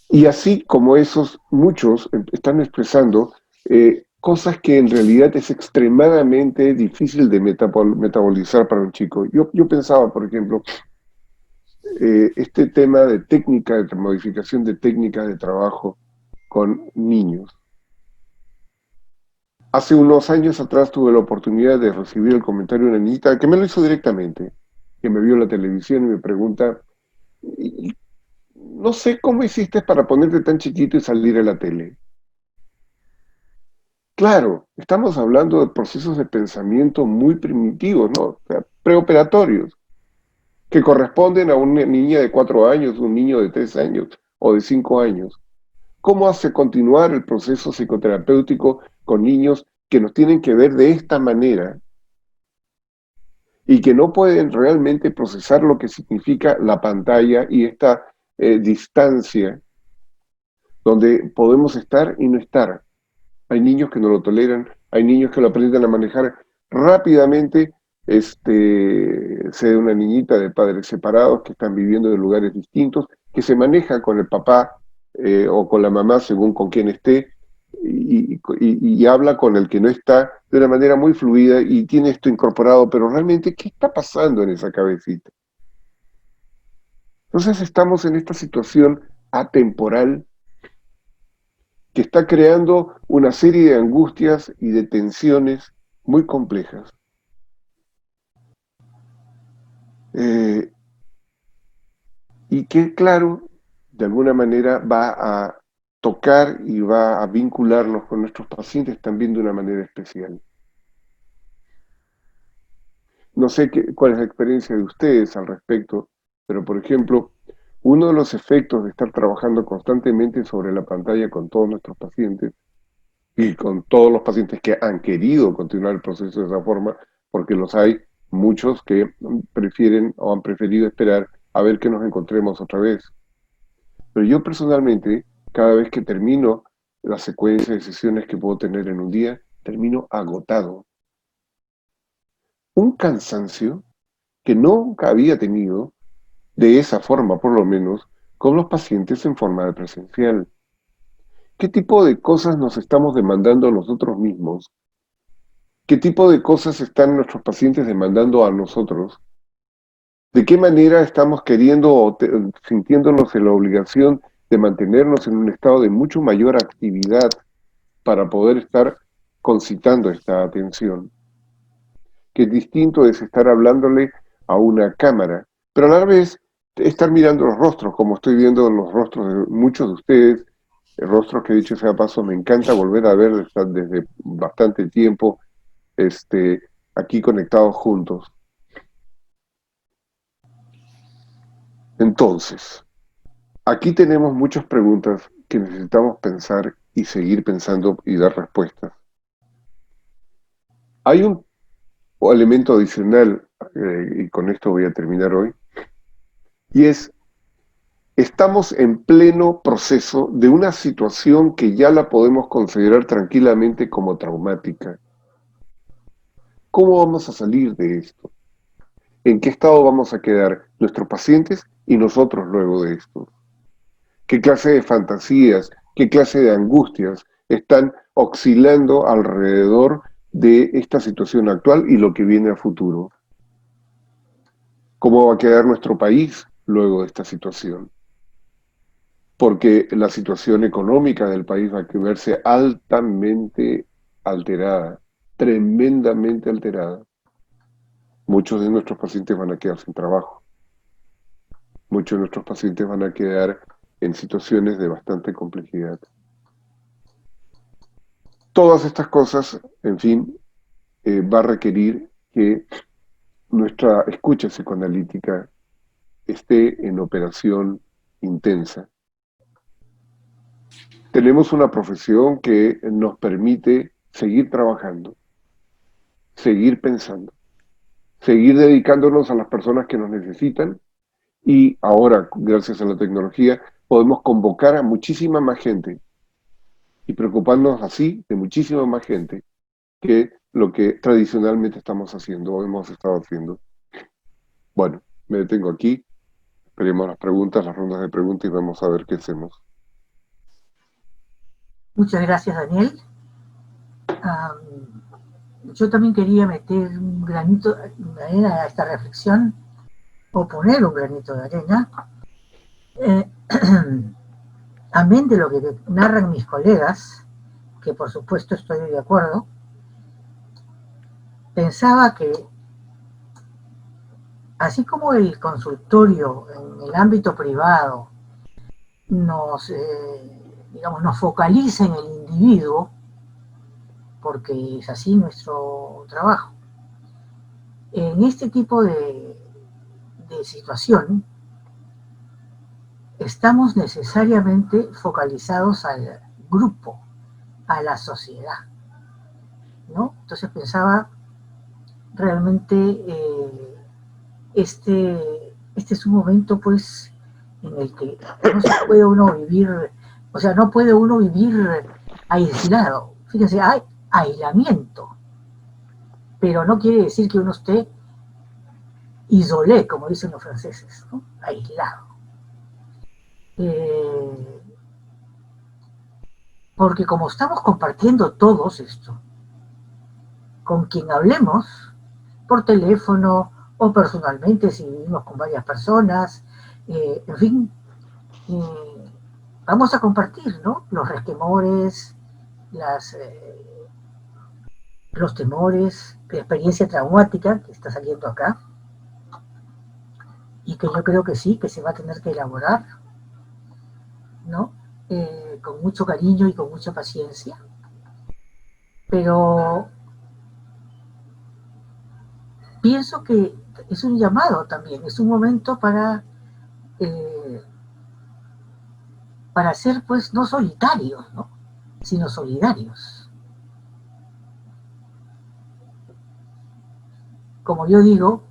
Y así como esos, muchos están expresando cosas que en realidad es extremadamente difícil de metabolizar para un chico. Yo pensaba, por ejemplo, este tema de técnica, de modificación de técnicas de trabajo con niños. Hace unos años atrás tuve la oportunidad de recibir el comentario de una niñita que me lo hizo directamente, que me vio en la televisión y me pregunta, no sé cómo hiciste para ponerte tan chiquito y salir en la tele. Claro, estamos hablando de procesos de pensamiento muy primitivos, ¿no? O sea, preoperatorios, que corresponden a una niña de 4 años, un niño de 3 años o de 5 años. ¿Cómo hace continuar el proceso psicoterapéutico con niños que nos tienen que ver de esta manera y que no pueden realmente procesar lo que significa la pantalla y esta distancia donde podemos estar y no estar? Hay niños que no lo toleran, hay niños que lo aprenden a manejar rápidamente. Sé de una niñita de padres separados que están viviendo en lugares distintos, que se maneja con el papá o con la mamá según con quién esté, y habla con el que no está de una manera muy fluida y tiene esto incorporado, pero realmente, ¿qué está pasando en esa cabecita? Entonces estamos en esta situación atemporal que está creando una serie de angustias y de tensiones muy complejas. Y que, claro, de alguna manera va a tocar y va a vincularnos con nuestros pacientes también de una manera especial. No sé cuál es la experiencia de ustedes al respecto, pero por ejemplo, uno de los efectos de estar trabajando constantemente sobre la pantalla con todos nuestros pacientes y con todos los pacientes que han querido continuar el proceso de esa forma, porque los hay muchos que prefieren o han preferido esperar a ver que nos encontremos otra vez. Pero yo personalmente, cada vez que termino la secuencia de sesiones que puedo tener en un día, termino agotado. Un cansancio que nunca había tenido, de esa forma por lo menos, con los pacientes en forma de presencial. ¿Qué tipo de cosas nos estamos demandando a nosotros mismos? ¿Qué tipo de cosas están nuestros pacientes demandando a nosotros? ¿De qué manera estamos queriendo o sintiéndonos en la obligación de mantenernos en un estado de mucho mayor actividad para poder estar concitando esta atención? Qué distinto es estar hablándole a una cámara, pero a la vez estar mirando los rostros, como estoy viendo los rostros de muchos de ustedes, rostros que dicho sea paso, me encanta volver a ver desde bastante tiempo, aquí conectados juntos. Entonces, aquí tenemos muchas preguntas que necesitamos pensar y seguir pensando y dar respuestas. Hay un elemento adicional, y con esto voy a terminar hoy, y es, estamos en pleno proceso de una situación que ya la podemos considerar tranquilamente como traumática. ¿Cómo vamos a salir de esto? ¿En qué estado vamos a quedar nuestros pacientes y nosotros luego de esto? ¿Qué clase de fantasías, qué clase de angustias están oscilando alrededor de esta situación actual y lo que viene a futuro? ¿Cómo va a quedar nuestro país luego de esta situación? Porque la situación económica del país va a verse altamente alterada, tremendamente alterada. Muchos de nuestros pacientes van a quedar sin trabajo. Muchos de nuestros pacientes van a quedar en situaciones de bastante complejidad. Todas estas cosas, en fin, va a requerir que nuestra escucha psicoanalítica esté en operación intensa. Tenemos una profesión que nos permite seguir trabajando, seguir pensando, seguir dedicándonos a las personas que nos necesitan, y ahora, gracias a la tecnología, podemos convocar a muchísima más gente y preocuparnos así de muchísima más gente que lo que tradicionalmente estamos haciendo o hemos estado haciendo. Bueno, me detengo aquí. Esperemos las preguntas, las rondas de preguntas, y vamos a ver qué hacemos. Muchas gracias, Daniel. Yo también quería meter un granito de arena a esta reflexión, o poner un granito de arena. Amén de lo que narran mis colegas, que por supuesto estoy de acuerdo, pensaba que así como el consultorio en el ámbito privado nos, digamos, nos focaliza en el individuo, porque es así nuestro trabajo, en este tipo de situación estamos necesariamente focalizados al grupo, a la sociedad, ¿no? Entonces pensaba, realmente este es un momento, pues, en el que no se puede uno vivir, o sea, no puede uno vivir aislado. Fíjense, hay aislamiento, pero no quiere decir que uno esté isolé, como dicen los franceses, ¿no? Aislado. Porque como estamos compartiendo todos esto, con quien hablemos, por teléfono o personalmente, si vivimos con varias personas, en fin, vamos a compartir, ¿no? Los resquemores, los temores, la experiencia traumática que está saliendo acá, y que yo creo que sí, que se va a tener que elaborar, ¿no? Con mucho cariño y con mucha paciencia. Pero pienso que es un llamado también, es un momento para ser, pues, no solitarios, ¿no? Sino solidarios. Como yo digo,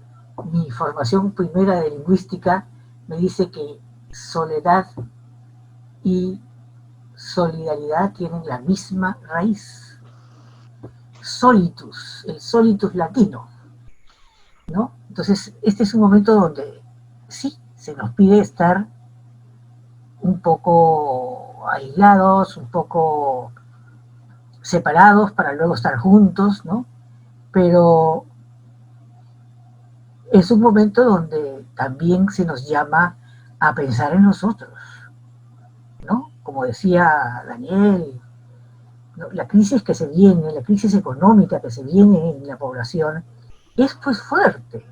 mi formación primera de lingüística me dice que soledad y solidaridad tienen la misma raíz. Solitus, el solitus latino, ¿no? Entonces, este es un momento donde sí, se nos pide estar un poco aislados, un poco separados para luego estar juntos, ¿no? Pero es un momento donde también se nos llama a pensar en nosotros, ¿no? Como decía Daniel, ¿no? La crisis que se viene, la crisis económica que se viene en la población, es pues fuerte.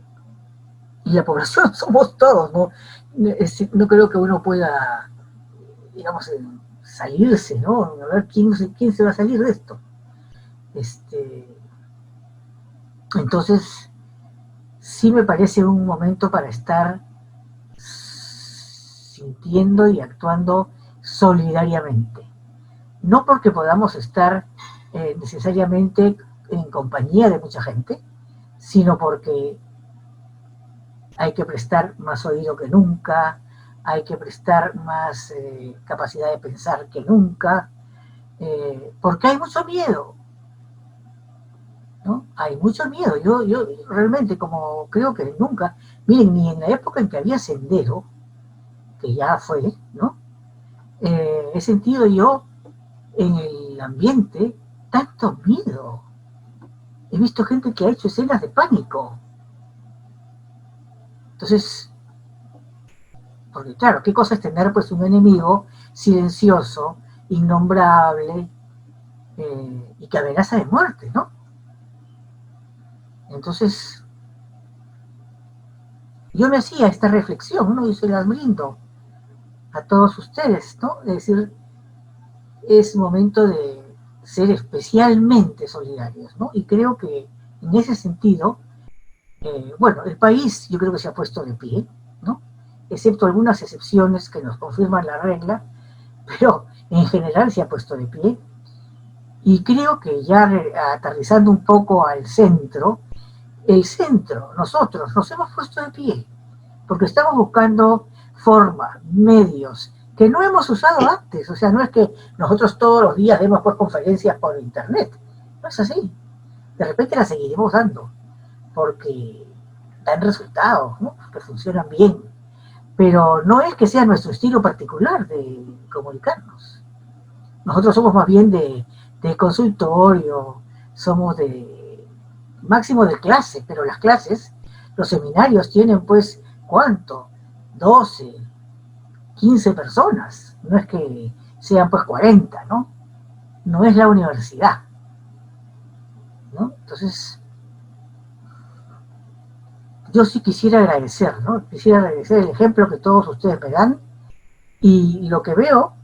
Y la población somos todos, ¿no? No creo que uno pueda, digamos, salirse, ¿no? A ver quién se va a salir de esto. Entonces, sí me parece un momento para estar sintiendo y actuando solidariamente. No porque podamos estar necesariamente en compañía de mucha gente, sino porque hay que prestar más oído que nunca, hay que prestar más capacidad de pensar que nunca, porque hay mucho miedo, ¿no? Hay mucho miedo. Yo realmente, como creo que nunca, miren, ni en la época en que había sendero, que ya fue, ¿no? He sentido yo en el ambiente tanto miedo. He visto gente que ha hecho escenas de pánico. Entonces, porque claro, ¿qué cosa es tener, pues, un enemigo silencioso, innombrable, y que amenaza de muerte, ¿no? Entonces, yo me hacía esta reflexión, ¿no? Y se las brindo a todos ustedes, ¿no? Es decir, es momento de ser especialmente solidarios, ¿no? Y creo que en ese sentido, bueno, el país yo creo que se ha puesto de pie, ¿no? excepto algunas excepciones que nos confirman la regla, pero en general se ha puesto de pie. Y creo que ya aterrizando un poco al centro, el centro, nosotros nos hemos puesto de pie, porque estamos buscando formas, medios, que no hemos usado antes. O sea, no es que nosotros todos los días demos pues conferencias por internet, no es así. De repente las seguiremos dando, porque dan resultados, ¿no? Que funcionan bien, pero no es que sea nuestro estilo particular de comunicarnos. Nosotros somos más bien de consultorio, somos de máximo de clase, pero las clases, los seminarios tienen pues, ¿cuánto? 12, 15 personas, no es que sean pues 40, ¿no? No es la universidad, ¿no? Entonces, yo sí quisiera agradecer, ¿no? Quisiera agradecer el ejemplo que todos ustedes me dan y lo que veo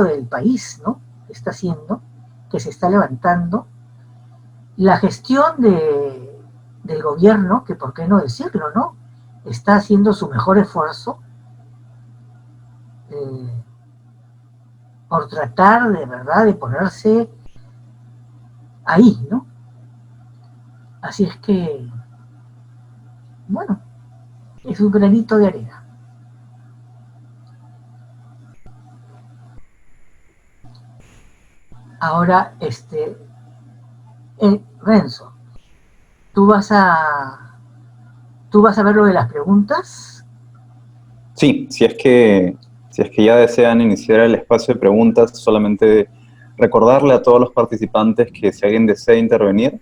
del país, ¿no? Que está haciendo, que se está levantando, la gestión del gobierno, que por qué no decirlo, ¿no? Está haciendo su mejor esfuerzo por tratar de verdad de ponerse ahí, ¿no? Así es que, bueno, es un granito de arena. Ahora, Renzo, ¿tú vas a ver lo de las preguntas? Sí, si es que ya desean iniciar el espacio de preguntas, solamente recordarle a todos los participantes que si alguien desea intervenir,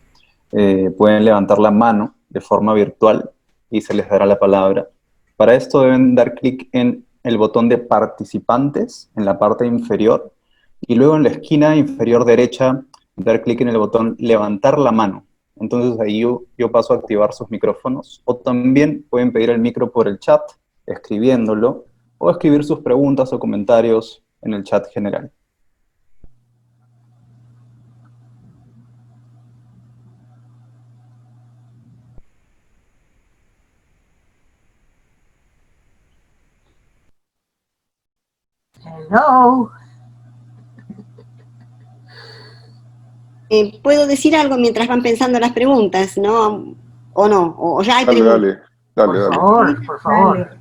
pueden levantar la mano de forma virtual y se les dará la palabra. Para esto deben dar clic en el botón de participantes en la parte inferior y luego en la esquina inferior derecha dar clic en el botón levantar la mano. Entonces ahí yo paso a activar sus micrófonos, o también pueden pedir el micro por el chat escribiéndolo o escribir sus preguntas o comentarios en el chat general. Hello. Puedo decir algo mientras van pensando las preguntas, ¿no? ¿O no? ¿O ya hay Dale, preguntas? dale, dale. Por favor.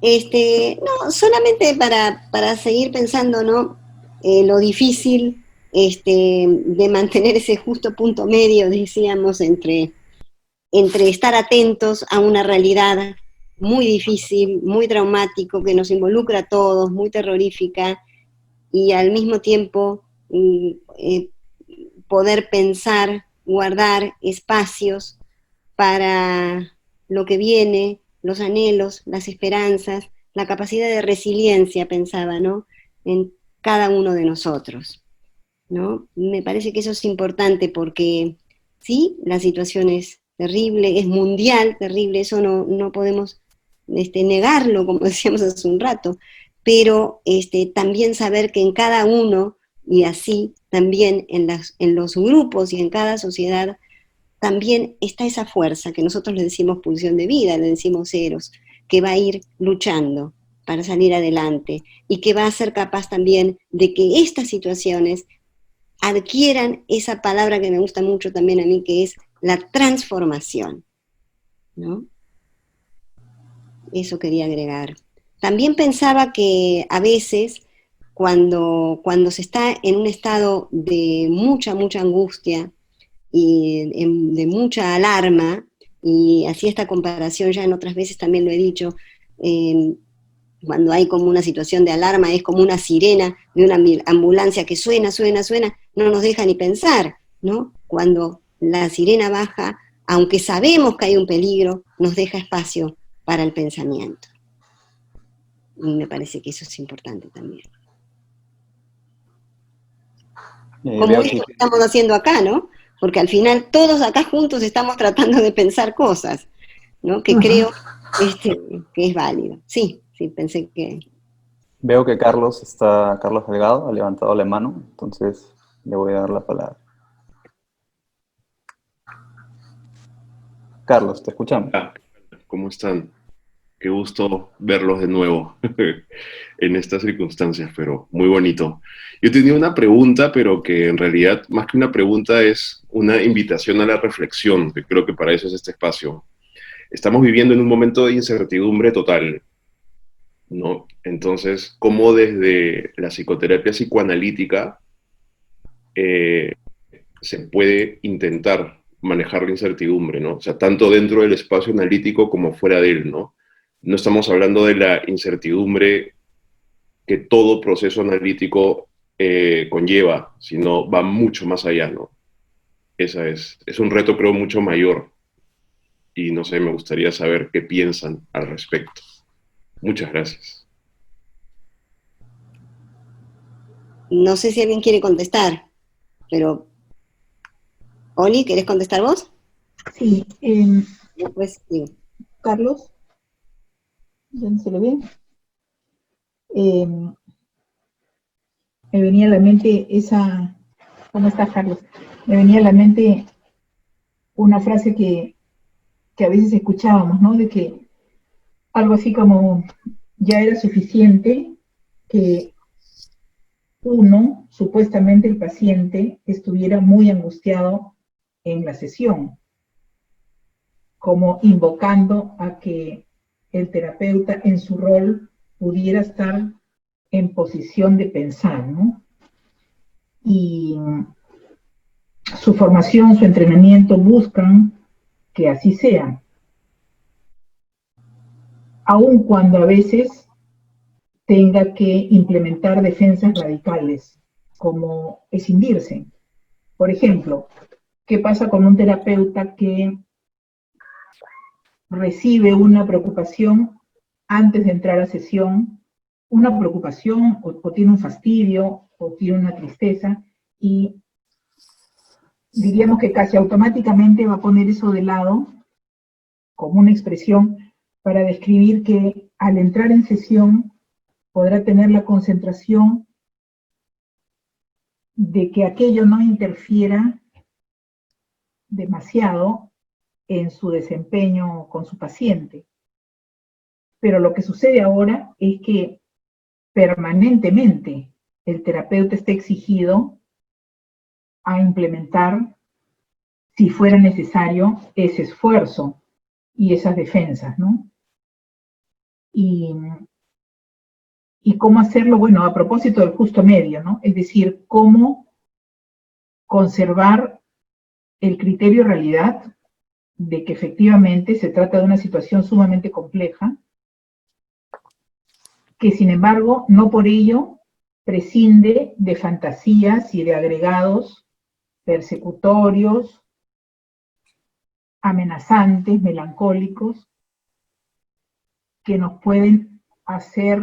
No, solamente para seguir pensando, ¿no? Lo difícil de mantener ese justo punto medio, decíamos, entre estar atentos a una realidad muy difícil, muy traumático, que nos involucra a todos, muy terrorífica, y al mismo tiempo poder pensar, guardar espacios para lo que viene, los anhelos, las esperanzas, la capacidad de resiliencia, pensaba, ¿no? En cada uno de nosotros, ¿no? Me parece que eso es importante porque, sí, la situación es terrible, es mundial, terrible, eso no podemos negarlo, como decíamos hace un rato, pero también saber que en cada uno, y así también en los grupos y en cada sociedad, también está esa fuerza que nosotros le decimos pulsión de vida, le decimos Eros, que va a ir luchando para salir adelante y que va a ser capaz también de que estas situaciones adquieran esa palabra que me gusta mucho también a mí, que es la transformación, ¿no? Eso quería agregar. También pensaba que a veces, cuando se está en un estado de mucha angustia y de mucha alarma, y así esta comparación ya en otras veces también lo he dicho, cuando hay como una situación de alarma, es como una sirena de una ambulancia que suena, no nos deja ni pensar, ¿no? Cuando la sirena baja, aunque sabemos que hay un peligro, nos deja espacio para el pensamiento. Y me parece que eso es importante también. Como esto que estamos haciendo acá, ¿no? Porque al final todos acá juntos estamos tratando de pensar cosas, ¿no? Que creo que es válido. Sí, pensé que... Veo que Carlos Delgado, ha levantado la mano, entonces le voy a dar la palabra. Carlos, te escuchamos. ¿Cómo están? qué gusto verlos de nuevo en estas circunstancias, pero muy bonito. Yo tenía una pregunta, pero que en realidad más que una pregunta es una invitación a la reflexión, que creo que para eso es este espacio. Estamos viviendo en un momento de incertidumbre total, ¿no? Entonces, ¿cómo desde la psicoterapia psicoanalítica eh, se puede intentar manejar la incertidumbre, ¿no? O sea, tanto dentro del espacio analítico como fuera de él, ¿no? No estamos hablando de la incertidumbre que todo proceso analítico conlleva, sino va mucho más allá, ¿no? Es un reto, creo, mucho mayor. Y no sé, me gustaría saber qué piensan al respecto. Muchas gracias. No sé si alguien quiere contestar, pero Oli, ¿querés contestar vos? Sí, Después digo. Carlos, ¿ya no se le ve? Eh, Me venía a la mente esa, ¿cómo estás, Carlos? Me venía a la mente una frase que a veces escuchábamos, ¿no? De que algo así como ya era suficiente que uno, supuestamente el paciente, estuviera muy angustiado en la sesión, como invocando a que el terapeuta en su rol pudiera estar en posición de pensar, ¿no? Y su formación, su entrenamiento buscan que así sea, aun cuando a veces tenga que implementar defensas radicales, como escindirse. Por ejemplo, ¿qué pasa con un terapeuta que recibe una preocupación antes de entrar a sesión, una preocupación o tiene un fastidio o tiene una tristeza y diríamos que casi automáticamente va a poner eso de lado como una expresión para describir que al entrar en sesión podrá tener la concentración de que aquello no interfiera demasiado en su desempeño con su paciente. Pero lo que sucede ahora es que permanentemente el terapeuta está exigido a implementar, si fuera necesario, ese esfuerzo y esas defensas, ¿no? Y cómo hacerlo, bueno, a propósito del justo medio, ¿no? Es decir, cómo conservar el criterio realidad de que efectivamente se trata de una situación sumamente compleja, que sin embargo no por ello prescinde de fantasías y de agregados persecutorios, amenazantes, melancólicos, que nos pueden hacer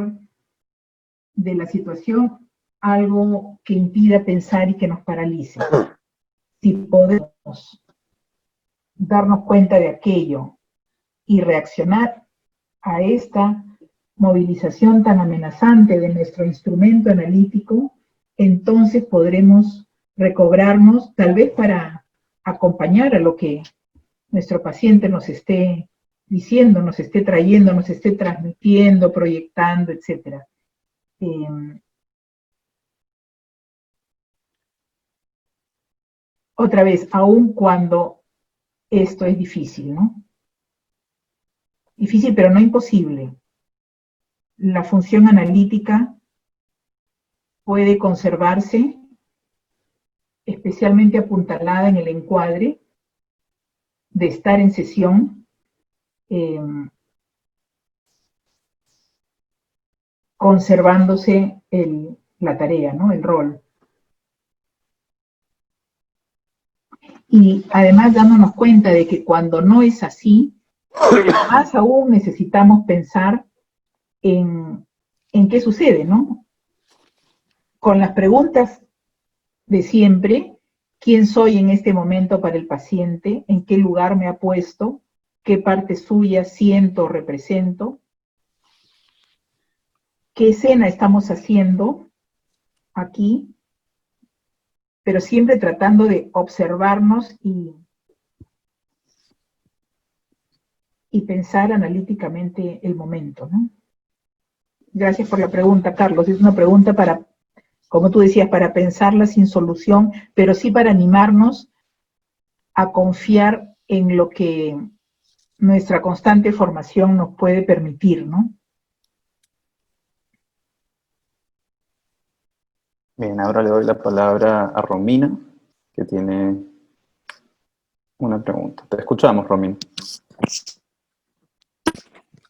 de la situación algo que impida pensar y que nos paralice. Si podemos darnos cuenta de aquello y reaccionar a esta movilización tan amenazante de nuestro instrumento analítico, entonces podremos recobrarnos, tal vez para acompañar a lo que nuestro paciente nos esté diciendo, nos esté trayendo, nos esté transmitiendo, proyectando, etc. Otra vez, aun cuando esto es difícil, ¿no? Difícil, pero no imposible. La función analítica puede conservarse, especialmente apuntalada en el encuadre de estar en sesión, conservándose la tarea, ¿no? El rol. Y además dándonos cuenta de que cuando no es así, más aún necesitamos pensar en qué sucede, ¿no? Con las preguntas de siempre: ¿quién soy en este momento para el paciente? ¿En qué lugar me ha puesto? ¿Qué parte suya siento o represento? ¿Qué escena estamos haciendo aquí? Pero siempre tratando de observarnos y pensar analíticamente el momento, ¿no? Gracias por la pregunta, Carlos. Es una pregunta para, como tú decías, para pensarla sin solución, pero sí para animarnos a confiar en lo que nuestra constante formación nos puede permitir, ¿no? Bien, ahora le doy la palabra a Romina, que tiene una pregunta. Te escuchamos, Romina.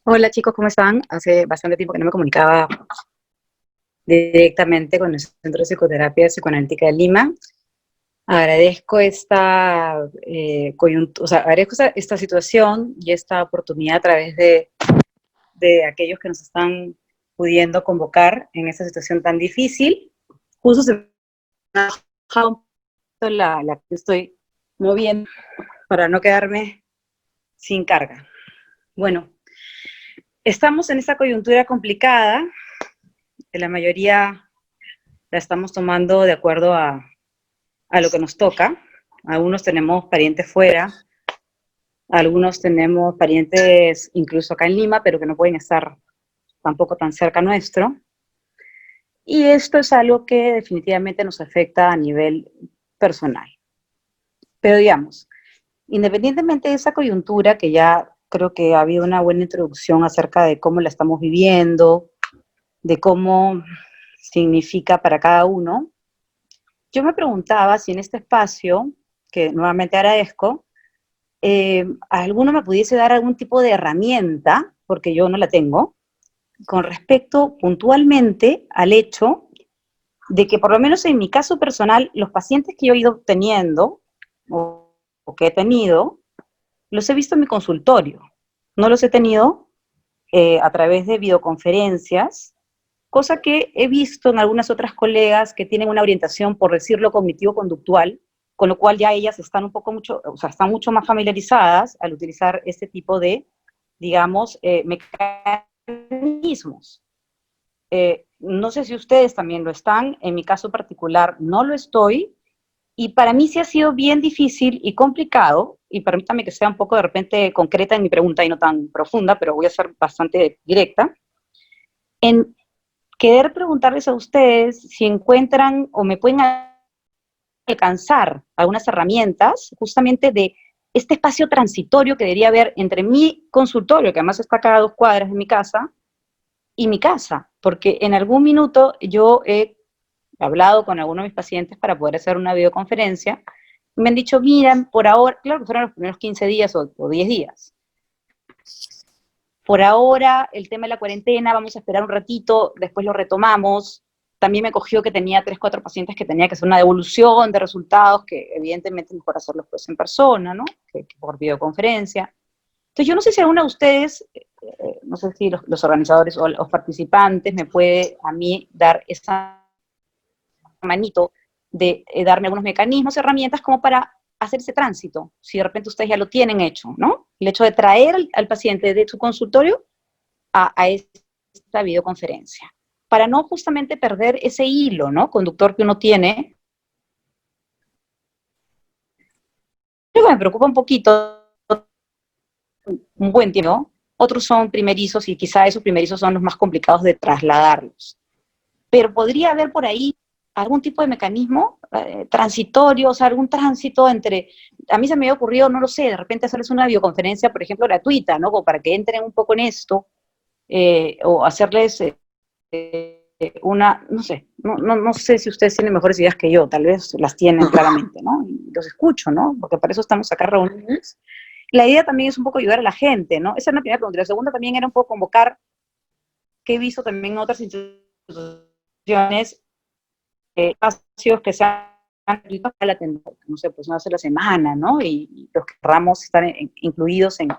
Hola chicos, ¿cómo están? Hace bastante tiempo que no me comunicaba directamente con el Centro de Psicoterapia Psicoanalítica de Lima. Agradezco esta agradezco esta situación y esta oportunidad a través de aquellos que nos están pudiendo convocar en esta situación tan difícil. Justo se me ha bajado un poquito la que estoy moviendo para no quedarme sin carga. Bueno, estamos en esta coyuntura complicada, que la mayoría la estamos tomando de acuerdo a lo que nos toca. Algunos tenemos parientes fuera, algunos tenemos parientes incluso acá en Lima, pero que no pueden estar tampoco tan cerca nuestro. Y esto es algo que definitivamente nos afecta a nivel personal. Pero digamos, independientemente de esa coyuntura, que ya creo que ha habido una buena introducción acerca de cómo la estamos viviendo, de cómo significa para cada uno, yo me preguntaba si en este espacio, que nuevamente agradezco, alguno me pudiese dar algún tipo de herramienta, porque yo no la tengo, con respecto puntualmente al hecho de que por lo menos en mi caso personal, los pacientes que yo he ido teniendo, o que he tenido, los he visto en mi consultorio. No los he tenido a través de videoconferencias, cosa que he visto en algunas otras colegas que tienen una orientación, por decirlo, cognitivo-conductual, con lo cual ya ellas están están mucho más familiarizadas al utilizar este tipo de, digamos, mecanismos. No sé si ustedes también lo están, en mi caso particular no lo estoy, y para mí sí ha sido bien difícil y complicado, y permítame que sea un poco de repente concreta en mi pregunta y no tan profunda, pero voy a ser bastante directa, en querer preguntarles a ustedes si encuentran o me pueden alcanzar algunas herramientas justamente de este espacio transitorio que debería haber entre mi consultorio, que además está cada 2 cuadras de mi casa, y mi casa, porque en algún minuto yo he hablado con algunos de mis pacientes para poder hacer una videoconferencia, y me han dicho, miren, por ahora, claro que fueron los primeros 15 días o 10 días, por ahora el tema de la cuarentena, vamos a esperar un ratito, después lo retomamos. También me cogió que tenía 3, 4 pacientes que tenía que hacer una devolución de resultados, que evidentemente es mejor hacerlos pues en persona, ¿no? Que por videoconferencia. Entonces yo no sé si alguno de ustedes, no sé si los organizadores o los participantes me puede a mí dar esa manito de darme algunos mecanismos, herramientas como para hacer ese tránsito, si de repente ustedes ya lo tienen hecho, ¿no? El hecho de traer al paciente de su consultorio a esta videoconferencia, para no justamente perder ese hilo, ¿no? Conductor que uno tiene. Luego me preocupa un poquito, un buen tiempo, ¿no? Otros son primerizos y quizá esos primerizos son los más complicados de trasladarlos. Pero podría haber por ahí algún tipo de mecanismo transitorio, o sea, algún tránsito entre, a mí se me había ocurrido, no lo sé, de repente hacerles una videoconferencia, por ejemplo, gratuita, ¿no? Como para que entren un poco en esto, o hacerles no sé, no sé si ustedes tienen mejores ideas que yo, tal vez las tienen claramente, ¿no? Y los escucho, ¿no? Porque para eso estamos acá reunidos. La idea también es un poco ayudar a la gente, ¿no? Esa es la primera pregunta. La segunda también era un poco convocar, que he visto también en otras instituciones, espacios que sean gratuitos para la tendencia, no sé, pues una vez a la semana, ¿no? Y los que queramos estar incluidos en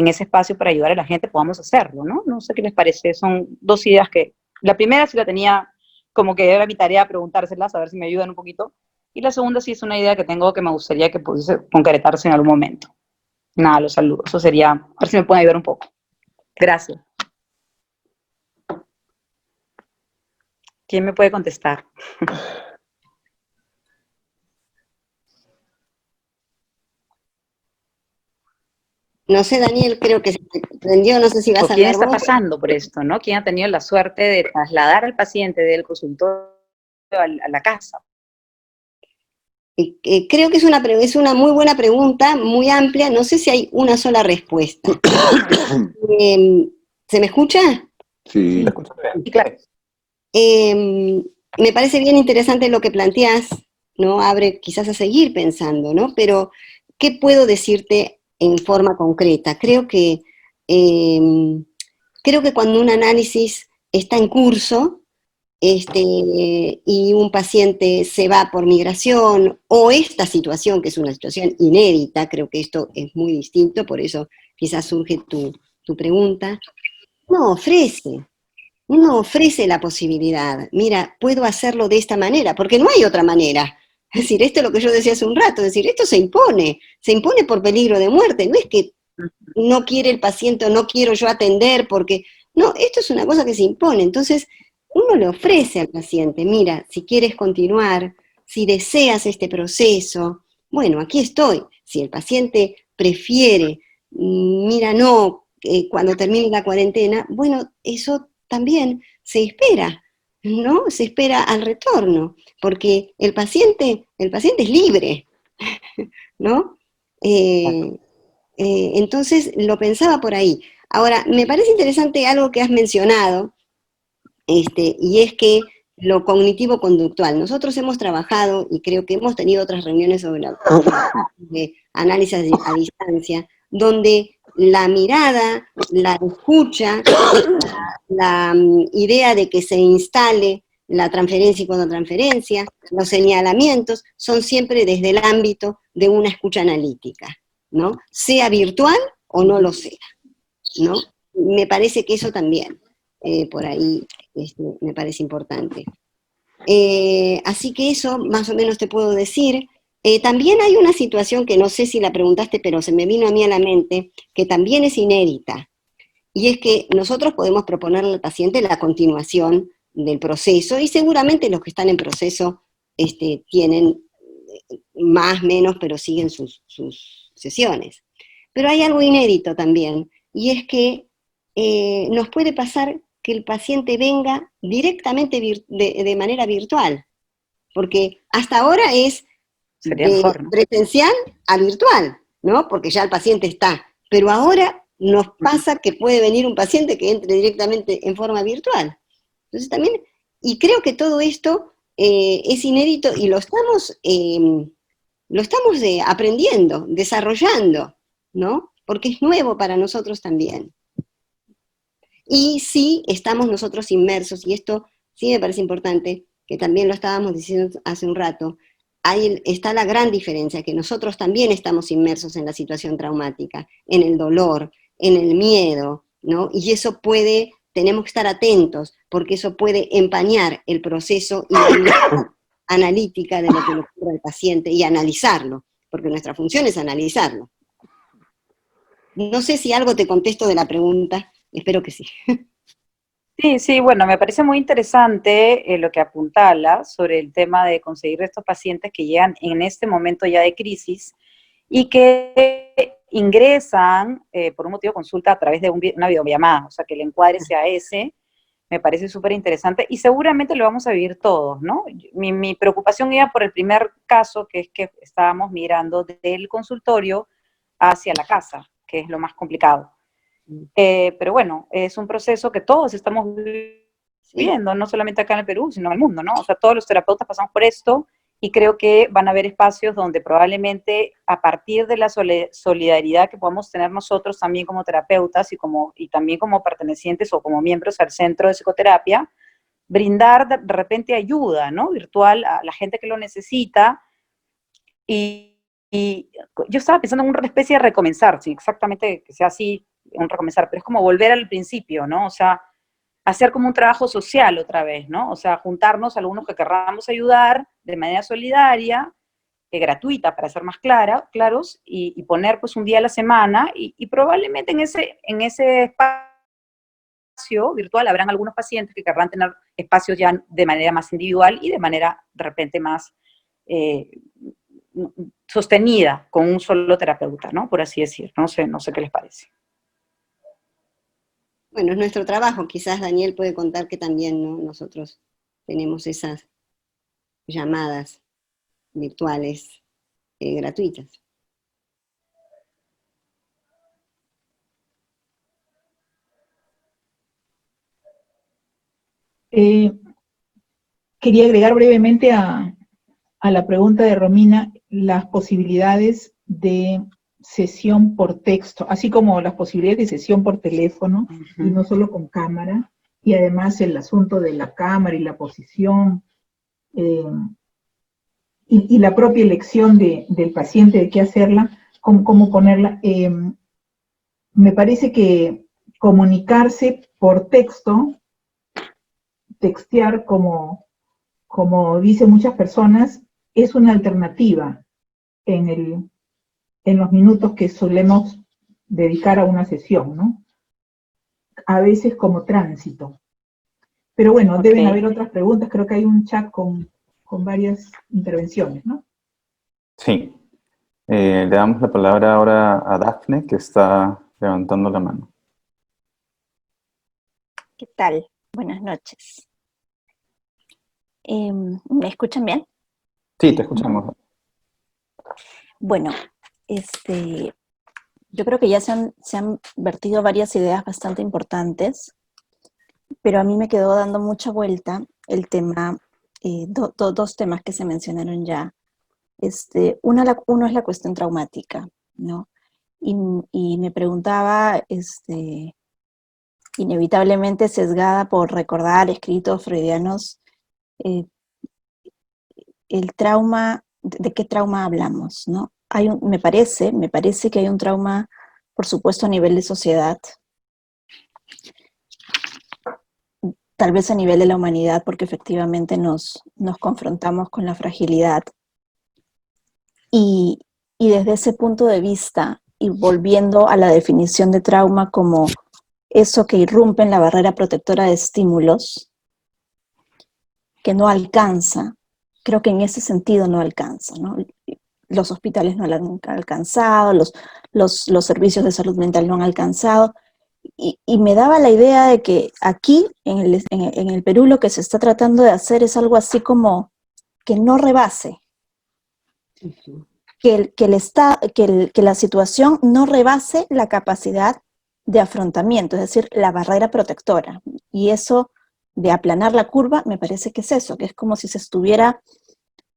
ese espacio para ayudar a la gente, podamos hacerlo, ¿no? No sé qué les parece, son 2 ideas que, la primera sí la tenía como que era mi tarea preguntárselas, a ver si me ayudan un poquito, y la segunda sí es una idea que tengo que me gustaría que pudiese concretarse en algún momento. Nada, los saludos, eso sería, a ver si me pueden ayudar un poco. Gracias. ¿Quién me puede contestar? No sé, Daniel, creo que se prendió, no sé si vas ¿O a quién hablar está vos. pasando por esto, no? ¿Quién ha tenido la suerte de trasladar al paciente del consultorio a la casa? Creo que es una muy buena pregunta, muy amplia, no sé si hay una sola respuesta. ¿Se me escucha? Sí. ¿Te escuchas bien? Sí, claro. Me parece bien interesante lo que planteas, ¿no? Abre quizás a seguir pensando, ¿no? Pero, ¿qué puedo decirte en forma concreta? Creo que cuando un análisis está en curso, y un paciente se va por migración, o esta situación, que es una situación inédita, creo que esto es muy distinto, por eso quizás surge tu pregunta, no ofrece. Uno ofrece la posibilidad, mira, puedo hacerlo de esta manera, porque no hay otra manera. Es decir, esto es lo que yo decía hace un rato, es decir, esto se impone por peligro de muerte, no es que no quiere el paciente o no quiero yo atender porque, no, esto es una cosa que se impone, entonces uno le ofrece al paciente, mira, si quieres continuar, si deseas este proceso, bueno, aquí estoy, si el paciente prefiere, mira, no, cuando termine la cuarentena, bueno, eso también se espera, ¿no? Se espera al retorno, porque el paciente es libre, ¿no? Entonces lo pensaba por ahí. Ahora, me parece interesante algo que has mencionado, y es que lo cognitivo-conductual. Nosotros hemos trabajado, y creo que hemos tenido otras reuniones sobre de análisis a distancia, donde la mirada, la escucha, la idea de que se instale la transferencia y contratransferencia, los señalamientos, son siempre desde el ámbito de una escucha analítica, ¿no? Sea virtual o no lo sea, ¿no? Me parece que eso también, por ahí, me parece importante. Así que eso más o menos te puedo decir. También hay una situación que no sé si la preguntaste, pero se me vino a mí a la mente, que también es inédita, y es que nosotros podemos proponerle al paciente la continuación del proceso, y seguramente los que están en proceso tienen más, menos, pero siguen sus sesiones. Pero hay algo inédito también, y es que nos puede pasar que el paciente venga directamente de manera virtual, porque hasta ahora es Sería de mejor, ¿no? presencial a virtual, ¿no? Porque ya el paciente está. Pero ahora nos pasa que puede venir un paciente que entre directamente en forma virtual. Entonces también, y creo que todo esto es inédito y lo estamos aprendiendo, desarrollando, ¿no? Porque es nuevo para nosotros también. Y sí estamos nosotros inmersos, y esto sí me parece importante, que también lo estábamos diciendo hace un rato, ahí está la gran diferencia, que nosotros también estamos inmersos en la situación traumática, en el dolor, en el miedo, ¿no? Y eso tenemos que estar atentos, porque eso puede empañar el proceso y la analítica de lo que le ocurre al paciente y analizarlo, porque nuestra función es analizarlo. No sé si algo te contesto de la pregunta, espero que sí. Sí, sí, bueno, me parece muy interesante lo que apuntala sobre el tema de conseguir estos pacientes que llegan en este momento ya de crisis y que ingresan por un motivo de consulta a través de una videollamada, o sea, que el encuadre sea ese, me parece súper interesante y seguramente lo vamos a vivir todos, ¿no? Mi preocupación iba por el primer caso, que es que estábamos mirando del consultorio hacia la casa, que es lo más complicado. Pero bueno, es un proceso que todos estamos viviendo, no solamente acá en el Perú, sino en el mundo, ¿no? O sea, todos los terapeutas pasamos por esto y creo que van a haber espacios donde probablemente a partir de la solidaridad que podamos tener nosotros también como terapeutas y también como pertenecientes o como miembros al centro de psicoterapia, brindar de repente ayuda, ¿no? Virtual a la gente que lo necesita y yo estaba pensando en una especie de recomenzar, sí, exactamente que sea así, un recomenzar, pero es como volver al principio, ¿no? O sea, hacer como un trabajo social otra vez, ¿no? O sea, juntarnos algunos que querramos ayudar de manera solidaria, gratuita para ser más claros, y poner pues un día a la semana, y probablemente en ese espacio virtual habrán algunos pacientes que querrán tener espacios ya de manera más individual y de manera de repente más sostenida con un solo terapeuta, ¿no? Por así decir. No sé qué les parece. Bueno, es nuestro trabajo. Quizás Daniel puede contar que también, ¿no?, nosotros tenemos esas llamadas virtuales gratuitas. Quería agregar brevemente a la pregunta de Romina las posibilidades de sesión por texto, así como las posibilidades de sesión por teléfono, y no solo con cámara, y además el asunto de la cámara y la posición, y la propia elección del paciente de qué hacerla, cómo ponerla. Me parece que comunicarse por texto, textear como dicen muchas personas, es una alternativa en los minutos que solemos dedicar a una sesión, ¿no? A veces como tránsito. Pero bueno, Ok. deben haber otras preguntas, creo que hay un chat con varias intervenciones, ¿no? Sí. Le damos la palabra ahora a Dafne, que está levantando la mano. ¿Qué tal? Buenas noches. ¿Me escuchan bien? Sí, te escuchamos. Bueno, yo creo que ya se han vertido varias ideas bastante importantes, pero a mí me quedó dando mucha vuelta el tema, dos temas que se mencionaron ya. Uno es la cuestión traumática, ¿no? Y me preguntaba, inevitablemente sesgada por recordar escritos freudianos, el trauma, ¿de qué trauma hablamos, no? Me parece que hay un trauma, por supuesto, a nivel de sociedad, tal vez a nivel de la humanidad, porque efectivamente nos confrontamos con la fragilidad. Y desde ese punto de vista, y volviendo a la definición de trauma como eso que irrumpe en la barrera protectora de estímulos, que no alcanza, creo que en ese sentido no alcanza, ¿no? Los hospitales no lo han alcanzado, los servicios de salud mental no han alcanzado, y me daba la idea de que aquí, en el Perú, lo que se está tratando de hacer es algo así como que no rebase, que la situación no rebase la capacidad de afrontamiento, es decir, la barrera protectora, y eso de aplanar la curva, me parece que es eso, que es como si se estuviera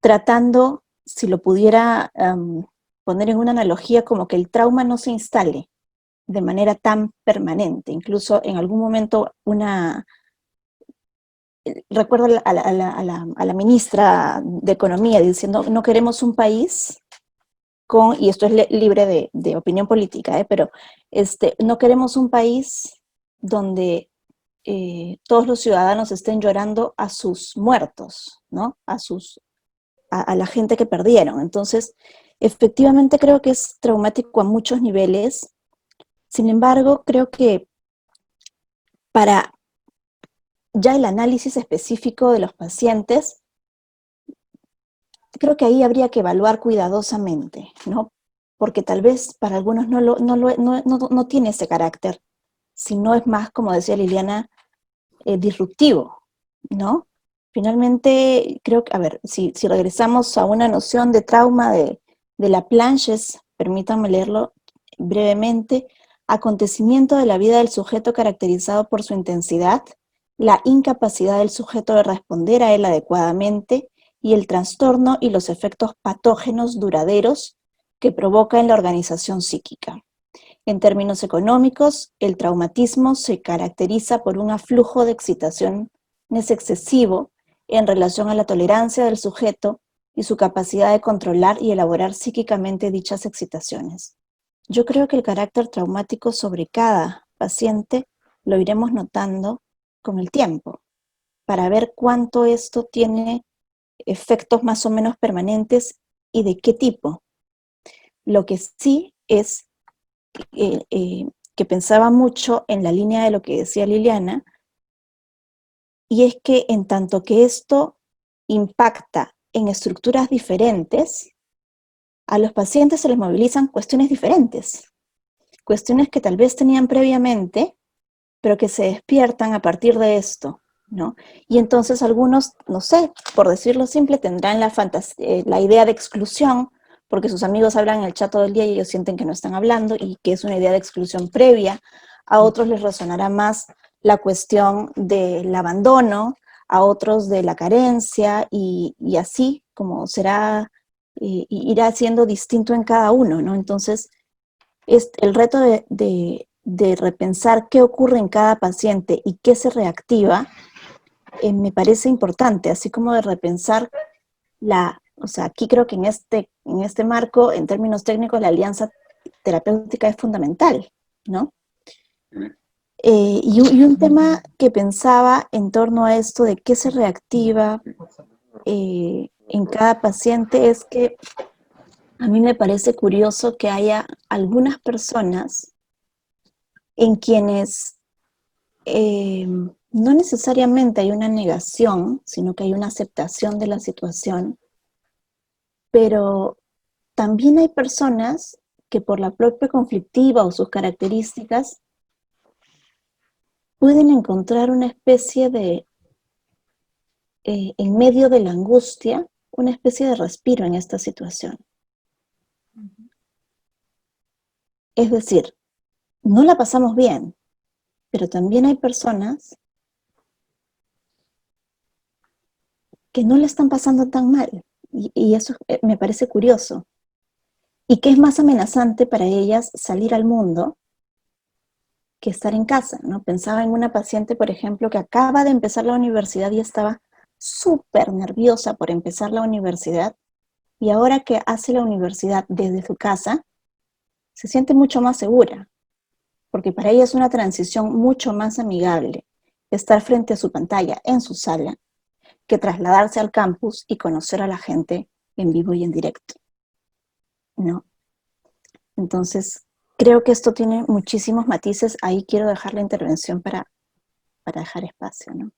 tratando, si lo pudiera poner en una analogía, como que el trauma no se instale de manera tan permanente. Incluso en algún momento recuerdo a la ministra de Economía diciendo, no queremos un país con, y esto es libre de opinión política, pero no queremos un país donde todos los ciudadanos estén llorando a sus muertos, ¿no? A la gente que perdieron. Entonces, efectivamente creo que es traumático a muchos niveles. Sin embargo, creo que para ya el análisis específico de los pacientes, creo que ahí habría que evaluar cuidadosamente, ¿no? Porque tal vez para algunos no tiene ese carácter, sino es más, como decía Liliana, disruptivo, ¿no? Finalmente, creo que, a ver, si regresamos a una noción de trauma de Laplanche, permítanme leerlo brevemente: acontecimiento de la vida del sujeto caracterizado por su intensidad, la incapacidad del sujeto de responder a él adecuadamente y el trastorno y los efectos patógenos duraderos que provoca en la organización psíquica. En términos económicos, el traumatismo se caracteriza por un aflujo de excitaciones excesivo en relación a la tolerancia del sujeto y su capacidad de controlar y elaborar psíquicamente dichas excitaciones. Yo creo que el carácter traumático sobre cada paciente lo iremos notando con el tiempo, para ver cuánto esto tiene efectos más o menos permanentes y de qué tipo. Lo que sí es que pensaba mucho en la línea de lo que decía Liliana, y es que en tanto que esto impacta en estructuras diferentes, a los pacientes se les movilizan cuestiones diferentes, cuestiones que tal vez tenían previamente, pero que se despiertan a partir de esto, ¿no? Y entonces algunos, no sé, por decirlo simple, tendrán la idea de exclusión, porque sus amigos hablan en el chat todo el día y ellos sienten que no están hablando y que es una idea de exclusión previa. A otros les resonará más la cuestión del abandono, a otros de la carencia, y así como será, irá siendo distinto en cada uno, ¿no? Entonces, el reto de repensar qué ocurre en cada paciente y qué se reactiva, me parece importante, así como de repensar o sea, aquí creo que en este marco, en términos técnicos, la alianza terapéutica es fundamental, ¿no? Y un tema que pensaba en torno a esto de qué se reactiva en cada paciente es que a mí me parece curioso que haya algunas personas en quienes no necesariamente hay una negación, sino que hay una aceptación de la situación, pero también hay personas que por la propia conflictiva o sus características pueden encontrar una especie de, en medio de la angustia, una especie de respiro en esta situación. Es decir, no la pasamos bien, pero también hay personas que no la están pasando tan mal, y eso me parece curioso, y que es más amenazante para ellas salir al mundo que estar en casa, ¿no? Pensaba en una paciente, por ejemplo, que acaba de empezar la universidad y estaba súper nerviosa por empezar la universidad, y ahora que hace la universidad desde su casa, se siente mucho más segura, porque para ella es una transición mucho más amigable estar frente a su pantalla en su sala que trasladarse al campus y conocer a la gente en vivo y en directo, ¿no? Entonces, creo que esto tiene muchísimos matices. Ahí quiero dejar la intervención para dejar espacio, ¿no?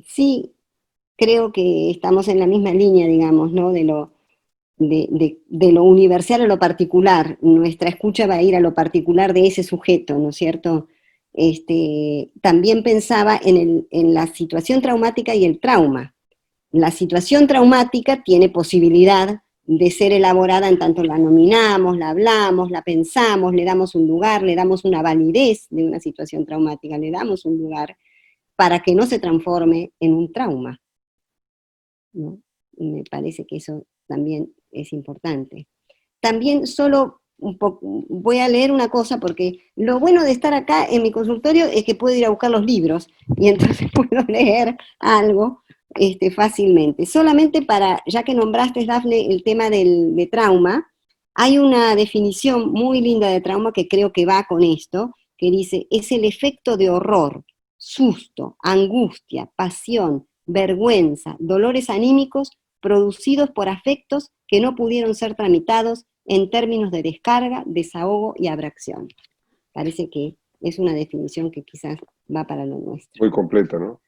Sí, creo que estamos en la misma línea, digamos, ¿no? De lo universal a lo particular. Nuestra escucha va a ir a lo particular de ese sujeto, ¿no es cierto? También pensaba en la situación traumática y el trauma. La situación traumática tiene posibilidad de ser elaborada en tanto la nominamos, la hablamos, la pensamos, le damos un lugar, le damos una validez de una situación traumática, le damos un lugar para que no se transforme en un trauma, ¿no? Me parece que eso también es importante. También solo voy a leer una cosa, porque lo bueno de estar acá en mi consultorio es que puedo ir a buscar los libros, y entonces puedo leer algo fácilmente. Solamente para, ya que nombraste, Dafne, el tema de trauma, hay una definición muy linda de trauma que creo que va con esto, que dice, es el efecto de horror, susto, angustia, pasión, vergüenza, dolores anímicos producidos por afectos que no pudieron ser tramitados en términos de descarga, desahogo y abracción. Parece que es una definición que quizás va para lo nuestro. Muy completa, ¿no?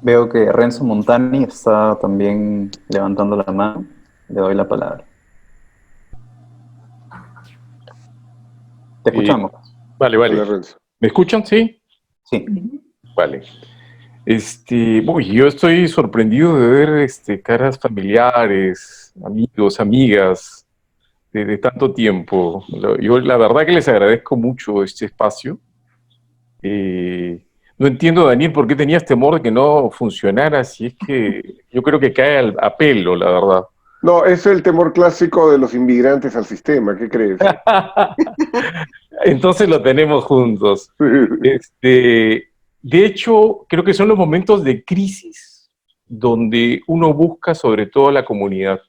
Veo que Renzo Montani está también levantando la mano. Le doy la palabra. Te escuchamos. Vale. Hola, Renzo. ¿Me escuchan? ¿Sí? Sí. Vale. Yo estoy sorprendido de ver caras familiares, amigos, amigas, de tanto tiempo. Yo la verdad que les agradezco mucho este espacio. No entiendo, Daniel, por qué tenías temor de que no funcionara, si es que yo creo que cae a pelo, la verdad. No, es el temor clásico de los inmigrantes al sistema, ¿qué crees? Entonces lo tenemos juntos. De hecho, creo que son los momentos de crisis donde uno busca sobre todo la comunidad,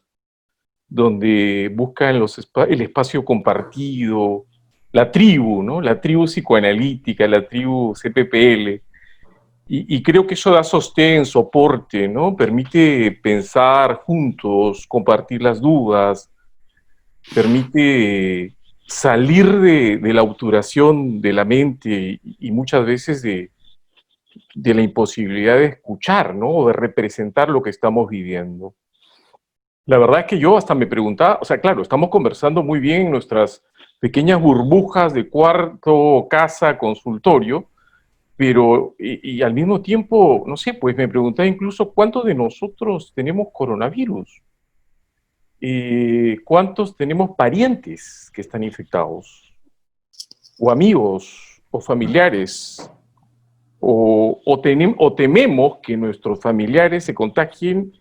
donde busca el espacio compartido, la tribu, ¿no? La tribu psicoanalítica, la tribu CPPL. Y creo que eso da sostén, soporte, ¿no? Permite pensar juntos, compartir las dudas, permite salir de la obturación de la mente y muchas veces de de la imposibilidad de escuchar, ¿no? O de representar lo que estamos viviendo. La verdad es que yo hasta me preguntaba, o sea, claro, estamos conversando muy bien en nuestras pequeñas burbujas de cuarto, casa, consultorio, pero, y al mismo tiempo, no sé, pues me preguntaba incluso cuántos de nosotros tenemos coronavirus, cuántos tenemos parientes que están infectados, o amigos, o familiares, o tememos que nuestros familiares se contagien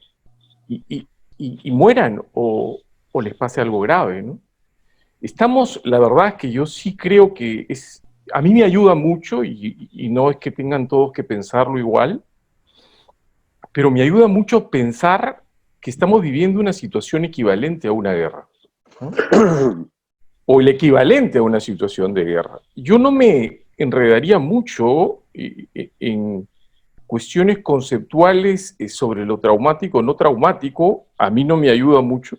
y mueran, o les pase algo grave, ¿no? Estamos, la verdad es que yo sí creo que a mí me ayuda mucho, y no es que tengan todos que pensarlo igual, pero me ayuda mucho pensar que estamos viviendo una situación equivalente a una guerra, ¿no? O el equivalente a una situación de guerra. Yo no me enredaría mucho en cuestiones conceptuales sobre lo traumático o no traumático. A mí no me ayuda mucho.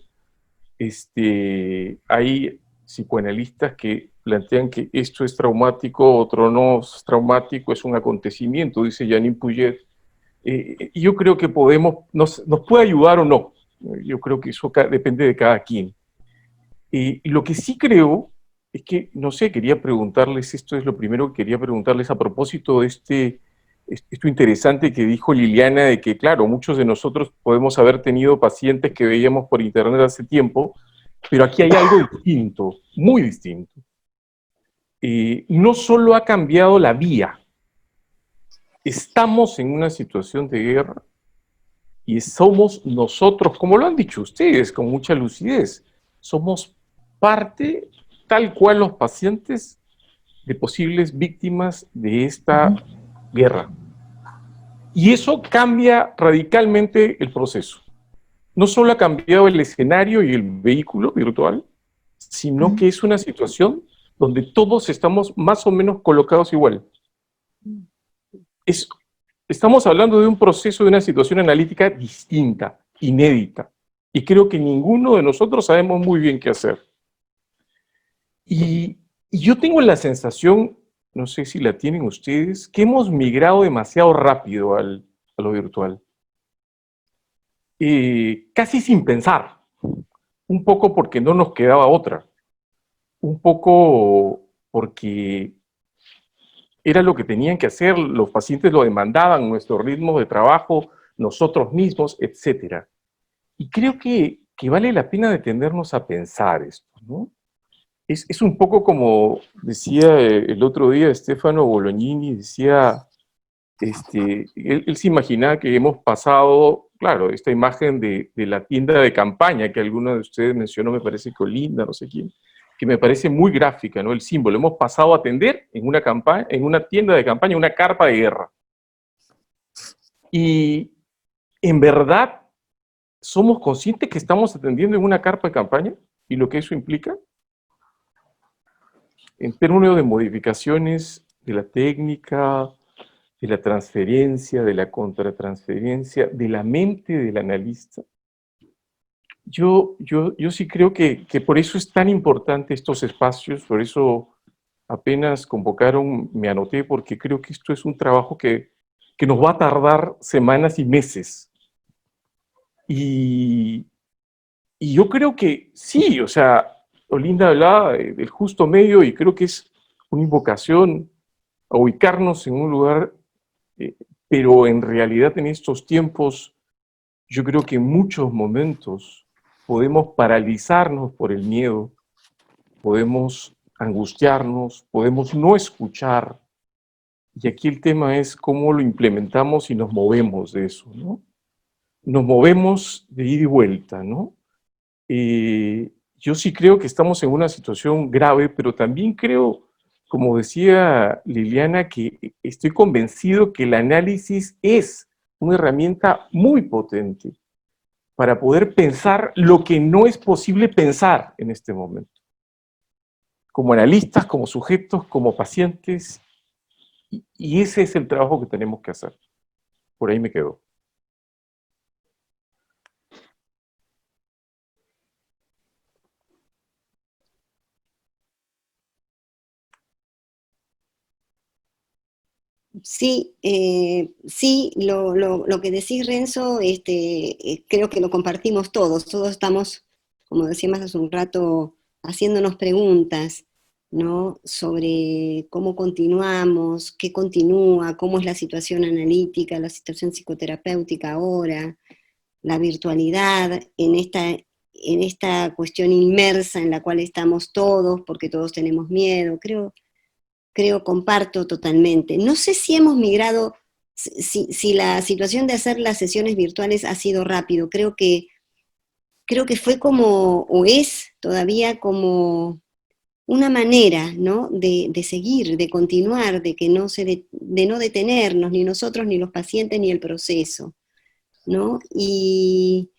Hay psicoanalistas que plantean que esto es traumático, otro no es traumático, es un acontecimiento, dice Janine Puyet. Y yo creo que nos puede ayudar o no. Yo creo que eso depende de cada quien. Y lo que sí creo es que, no sé, quería preguntarles, esto es lo primero que quería preguntarles a propósito de esto interesante que dijo Liliana, de que, claro, muchos de nosotros podemos haber tenido pacientes que veíamos por internet hace tiempo, pero aquí hay algo distinto, muy distinto. No solo ha cambiado la vía, estamos en una situación de guerra y somos nosotros, como lo han dicho ustedes con mucha lucidez, somos parte, tal cual los pacientes, de posibles víctimas de esta guerra. Y eso cambia radicalmente el proceso. No solo ha cambiado el escenario y el vehículo virtual, sino que es una situación donde todos estamos más o menos colocados igual. Estamos hablando de un proceso, de una situación analítica distinta, inédita, y creo que ninguno de nosotros sabemos muy bien qué hacer. Y yo tengo la sensación, no sé si la tienen ustedes, que hemos migrado demasiado rápido a lo virtual. Casi sin pensar, un poco porque no nos quedaba otra, un poco porque era lo que tenían que hacer, los pacientes lo demandaban, nuestro ritmo de trabajo, nosotros mismos, etc. Y creo que vale la pena detenernos a pensar esto, ¿no? Es un poco como decía el otro día Stefano Bolognini, decía, él se imaginaba que hemos pasado, claro, esta imagen de la tienda de campaña que alguno de ustedes mencionó, me parece que Olinda, no sé quién, que me parece muy gráfica, ¿no? El símbolo, hemos pasado a atender en una tienda de campaña, una carpa de guerra. Y en verdad, ¿somos conscientes que estamos atendiendo en una carpa de campaña y lo que eso implica? En términos de modificaciones de la técnica, de la transferencia, de la contratransferencia, de la mente del analista. Yo sí creo que por eso es tan importante estos espacios, por eso apenas convocaron, me anoté, porque creo que esto es un trabajo que nos va a tardar semanas y meses. Y yo creo que sí, o sea, Olinda hablaba del justo medio y creo que es una invocación a ubicarnos en un lugar, pero en realidad en estos tiempos yo creo que en muchos momentos podemos paralizarnos por el miedo, podemos angustiarnos, podemos no escuchar, y aquí el tema es cómo lo implementamos y nos movemos de eso, ¿no? Nos movemos de ida y vuelta, ¿no? Yo sí creo que estamos en una situación grave, pero también creo, como decía Liliana, que estoy convencido que el análisis es una herramienta muy potente para poder pensar lo que no es posible pensar en este momento. Como analistas, como sujetos, como pacientes, y ese es el trabajo que tenemos que hacer. Por ahí me quedo. Sí, sí, lo que decís, Renzo, creo que lo compartimos todos estamos, como decíamos hace un rato, haciéndonos preguntas, ¿no? Sobre cómo continuamos, qué continúa, cómo es la situación analítica, la situación psicoterapéutica ahora, la virtualidad en esta cuestión inmersa en la cual estamos todos, porque todos tenemos miedo, comparto totalmente. No sé si hemos migrado, si la situación de hacer las sesiones virtuales ha sido rápido, creo que fue como, o es todavía como una manera, ¿no? De seguir, de continuar, de no detenernos, ni nosotros, ni los pacientes, ni el proceso, ¿no? Y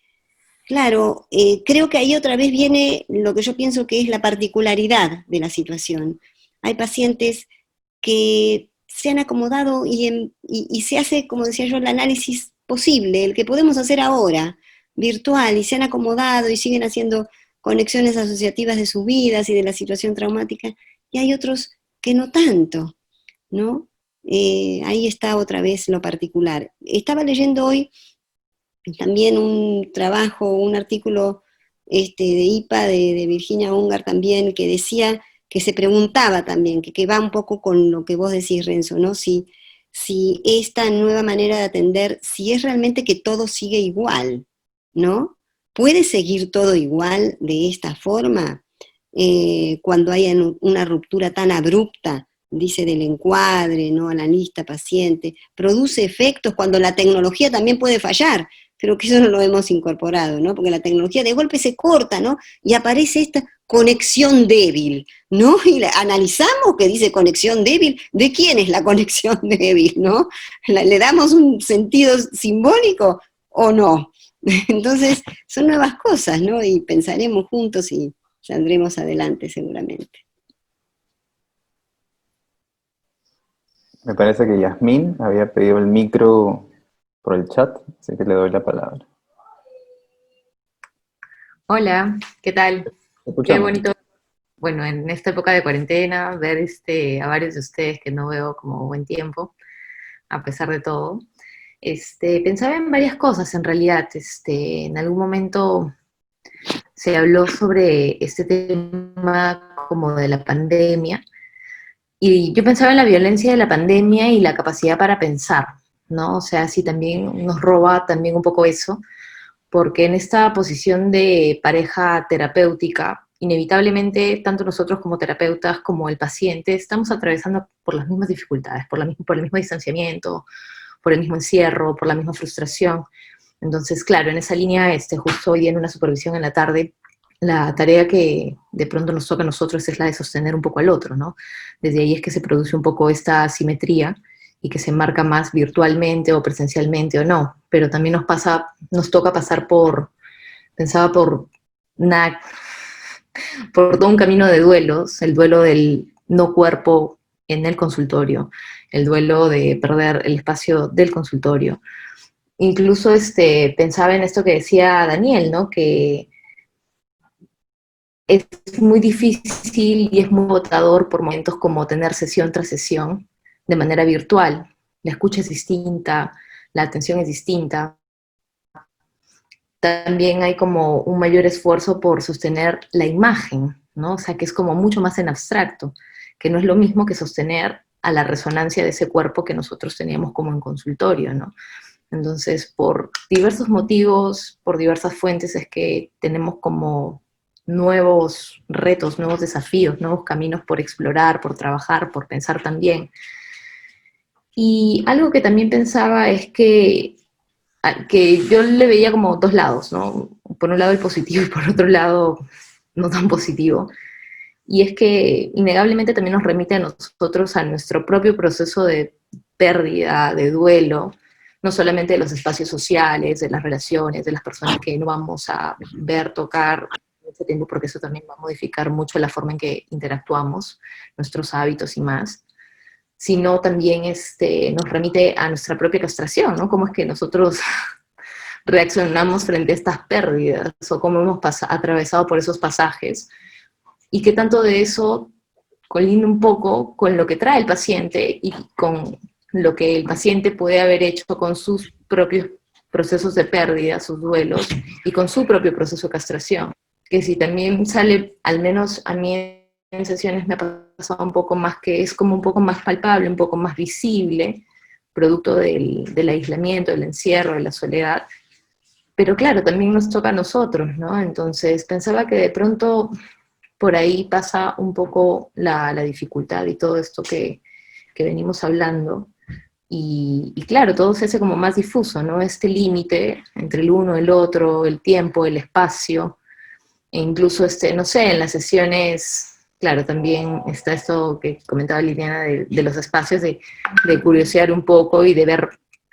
claro, creo que ahí otra vez viene lo que yo pienso que es la particularidad de la situación. Hay pacientes que se han acomodado y se hace, como decía yo, el análisis posible, el que podemos hacer ahora, virtual, y se han acomodado y siguen haciendo conexiones asociativas de sus vidas y de la situación traumática, y hay otros que no tanto, ¿no? Ahí está otra vez lo particular. Estaba leyendo hoy también un trabajo, un artículo de IPA de Virginia Ungar también, que decía, que se preguntaba también, que va un poco con lo que vos decís, Renzo, ¿no? Si esta nueva manera de atender, si es realmente que todo sigue igual, ¿no? ¿Puede seguir todo igual de esta forma? Cuando haya una ruptura tan abrupta, dice, del encuadre, ¿no? A la lista paciente, produce efectos cuando la tecnología también puede fallar. Creo que eso no lo hemos incorporado, ¿no? Porque la tecnología de golpe se corta, ¿no? Y aparece esta conexión débil, ¿no? Y analizamos que dice conexión débil, ¿de quién es la conexión débil, no? ¿Le damos un sentido simbólico o no? Entonces, son nuevas cosas, ¿no? Y pensaremos juntos y saldremos adelante seguramente. Me parece que Yasmín había pedido el micro por el chat, así que le doy la palabra. Hola, ¿qué tal? Te Qué escuchamos. bonito, bueno, en esta época de cuarentena, ver a varios de ustedes que no veo como buen tiempo, a pesar de todo. Pensaba en varias cosas en realidad. En algún momento se habló sobre este tema como de la pandemia, y yo pensaba en la violencia de la pandemia y la capacidad para pensar, ¿no? O sea, si también nos roba también un poco eso, porque en esta posición de pareja terapéutica, inevitablemente, tanto nosotros como terapeutas como el paciente, estamos atravesando por las mismas dificultades, por el mismo distanciamiento, por el mismo encierro, por la misma frustración. Entonces, claro, en esa línea, justo hoy día en una supervisión en la tarde, la tarea que de pronto nos toca a nosotros es la de sostener un poco al otro, ¿no? Desde ahí es que se produce un poco esta asimetría y que se marca más virtualmente o presencialmente o no, pero también nos toca pasar pensaba por todo un camino de duelos, el duelo del no cuerpo en el consultorio, el duelo de perder el espacio del consultorio. Incluso pensaba en esto que decía Daniel, ¿no? Que es muy difícil y es muy agotador por momentos como tener sesión tras sesión de manera virtual. La escucha es distinta, la atención es distinta. También hay como un mayor esfuerzo por sostener la imagen, ¿no? O sea, que es como mucho más en abstracto, que no es lo mismo que sostener a la resonancia de ese cuerpo que nosotros teníamos como en consultorio, ¿no? Entonces, por diversos motivos, por diversas fuentes, es que tenemos como nuevos retos, nuevos desafíos, nuevos caminos por explorar, por trabajar, por pensar también. Y algo que también pensaba es que yo le veía como dos lados, ¿no? Por un lado el positivo y por otro lado no tan positivo. Y es que innegablemente también nos remite a nosotros a nuestro propio proceso de pérdida, de duelo, no solamente de los espacios sociales, de las relaciones, de las personas que no vamos a ver, tocar en ese tiempo, porque eso también va a modificar mucho la forma en que interactuamos, nuestros hábitos y más, sino también nos remite a nuestra propia castración, ¿no? Cómo es que nosotros reaccionamos frente a estas pérdidas, o cómo hemos atravesado por esos pasajes, y qué tanto de eso colinda un poco con lo que trae el paciente y con lo que el paciente puede haber hecho con sus propios procesos de pérdida, sus duelos, y con su propio proceso de castración. Que si también sale, al menos a mí en sesiones me ha pasado un poco más, que es como un poco más palpable, un poco más visible, producto del aislamiento, del encierro, de la soledad. Pero claro, también nos toca a nosotros, ¿no? Entonces pensaba que de pronto por ahí pasa un poco la dificultad y todo esto que venimos hablando. Y claro, todo se hace como más difuso, ¿no? Este límite entre el uno, el otro, el tiempo, el espacio, e incluso, no sé, en las sesiones, claro, también está esto que comentaba Liliana de los espacios, de curiosear un poco y de ver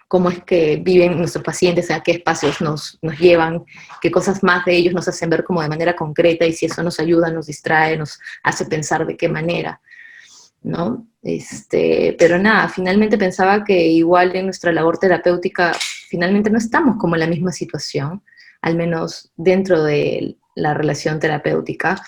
cómo es que viven nuestros pacientes, a qué espacios nos llevan, qué cosas más de ellos nos hacen ver como de manera concreta, y si eso nos ayuda, nos distrae, nos hace pensar de qué manera, ¿no? Pero nada, finalmente pensaba que igual en nuestra labor terapéutica, finalmente no estamos como en la misma situación, al menos dentro de la relación terapéutica,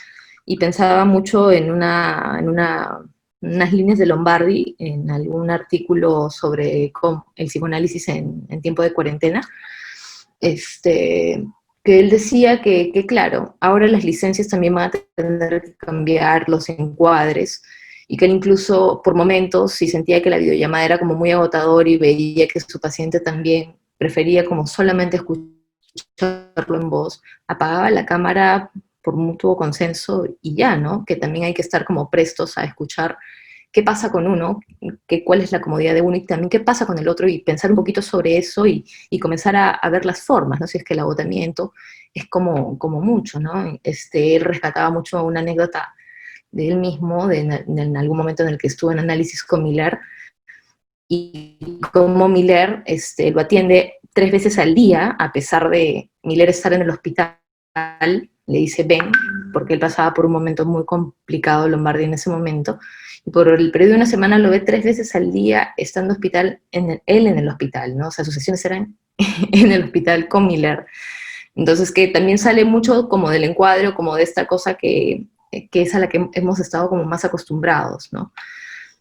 y pensaba mucho en unas líneas de Lombardi, en algún artículo sobre el psicoanálisis en tiempo de cuarentena, que él decía que claro, ahora las licencias también van a tener que cambiar los encuadres, y que él incluso por momentos, si sentía que la videollamada era como muy agotador y veía que su paciente también prefería como solamente escucharlo en voz, apagaba la cámara por mutuo consenso y ya, ¿no? Que también hay que estar como prestos a escuchar qué pasa con uno, cuál es la comodidad de uno y también qué pasa con el otro, y pensar un poquito sobre eso y comenzar a ver las formas, ¿no? Si es que el agotamiento es como mucho, ¿no? Él rescataba mucho una anécdota de él mismo, en algún momento en el que estuvo en análisis con Miller, y como Miller lo atiende 3 veces al día, a pesar de Miller estar en el hospital, le dice ven, porque él pasaba por un momento muy complicado, Lombardi, en ese momento, y por el periodo de una semana lo ve 3 veces al día estando él en el hospital, ¿no? O sea, sus sesiones eran en el hospital con Miller. Entonces, que también sale mucho como del encuadre, como de esta cosa que es a la que hemos estado como más acostumbrados, ¿no?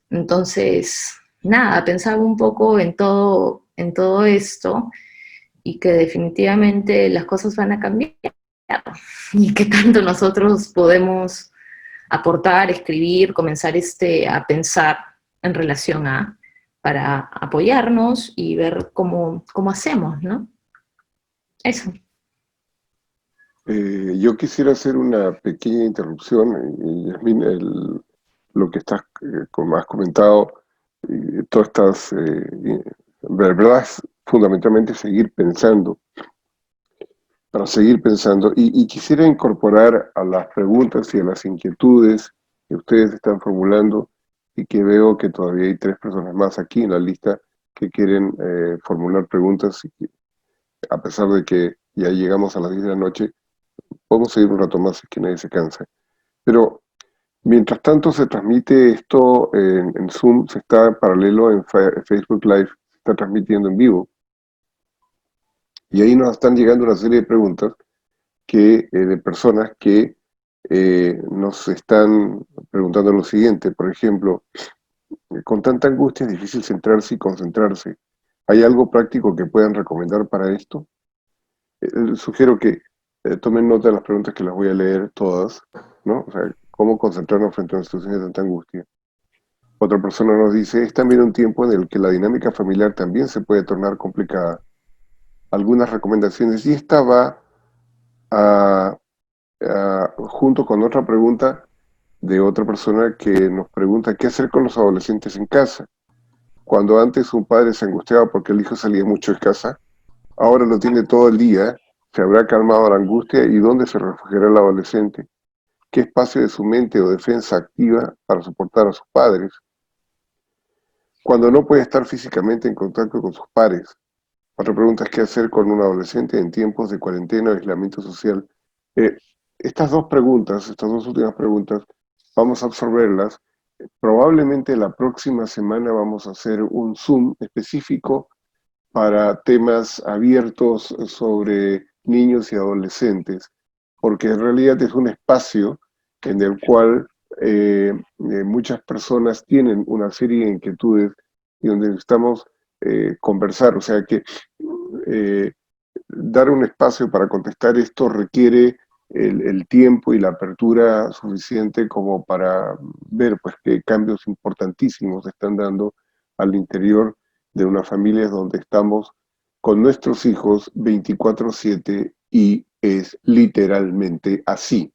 Entonces, nada, pensaba un poco en todo esto, y que definitivamente las cosas van a cambiar, y que tanto nosotros podemos aportar, escribir, comenzar a pensar en relación para apoyarnos y ver cómo hacemos, ¿no? Eso. Yo quisiera hacer una pequeña interrupción, Yasmín, lo que como has comentado, todas estas verdad es fundamentalmente seguir pensando, para seguir pensando, y quisiera incorporar a las preguntas y a las inquietudes que ustedes están formulando, y que veo que todavía hay 3 personas más aquí en la lista que quieren formular preguntas, y que, a pesar de que ya llegamos a las 10 de la noche, podemos seguir un rato más, es que nadie se cansa. Pero mientras tanto se transmite esto en Zoom, se está en paralelo en Facebook Live, se está transmitiendo en vivo. Y ahí nos están llegando una serie de preguntas de personas que nos están preguntando lo siguiente. Por ejemplo, con tanta angustia es difícil centrarse y concentrarse. ¿Hay algo práctico que puedan recomendar para esto? Sugiero que tomen nota de las preguntas, que las voy a leer todas, ¿no? O sea, ¿cómo concentrarnos frente a una situación de tanta angustia? Otra persona nos dice, es también un tiempo en el que la dinámica familiar también se puede tornar complicada. Algunas recomendaciones, y esta va junto con otra pregunta de otra persona que nos pregunta qué hacer con los adolescentes en casa. Cuando antes un padre se angustiaba porque el hijo salía mucho de casa, ahora lo tiene todo el día. ¿Se habrá calmado la angustia? ¿Y dónde se refugiará el adolescente? ¿Qué espacio de su mente o defensa activa para soportar a sus padres? Cuando no puede estar físicamente en contacto con sus pares. Otra pregunta es qué hacer con un adolescente en tiempos de cuarentena o aislamiento social. Estas 2 preguntas, estas 2 últimas preguntas, vamos a absorberlas. Probablemente la próxima semana vamos a hacer un Zoom específico para temas abiertos sobre niños y adolescentes, porque en realidad es un espacio en el cual muchas personas tienen una serie de inquietudes y donde necesitamos conversar. O sea que dar un espacio para contestar esto requiere el tiempo y la apertura suficiente como para ver pues qué cambios importantísimos se están dando al interior de unas familias donde estamos con nuestros hijos 24/7 y es literalmente así.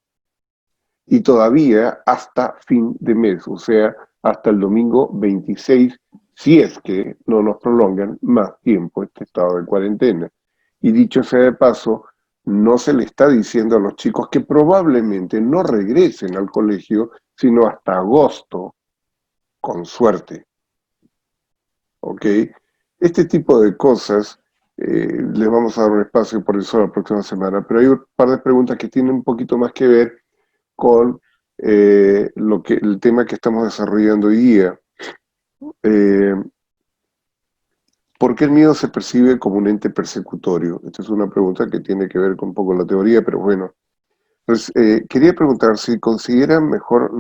Y todavía hasta fin de mes, o sea, hasta el domingo 26, si es que no nos prolongan más tiempo este estado de cuarentena. Y dicho sea de paso, no se le está diciendo a los chicos que probablemente no regresen al colegio, sino hasta agosto, con suerte. ¿Ok? Este tipo de cosas, les vamos a dar un espacio por eso la próxima semana, pero hay un par de preguntas que tienen un poquito más que ver con el tema que estamos desarrollando hoy día. ¿Por qué el miedo se percibe como un ente persecutorio? Esta es una pregunta que tiene que ver con un poco la teoría, pero bueno. Pues, quería preguntar si consideran mejor,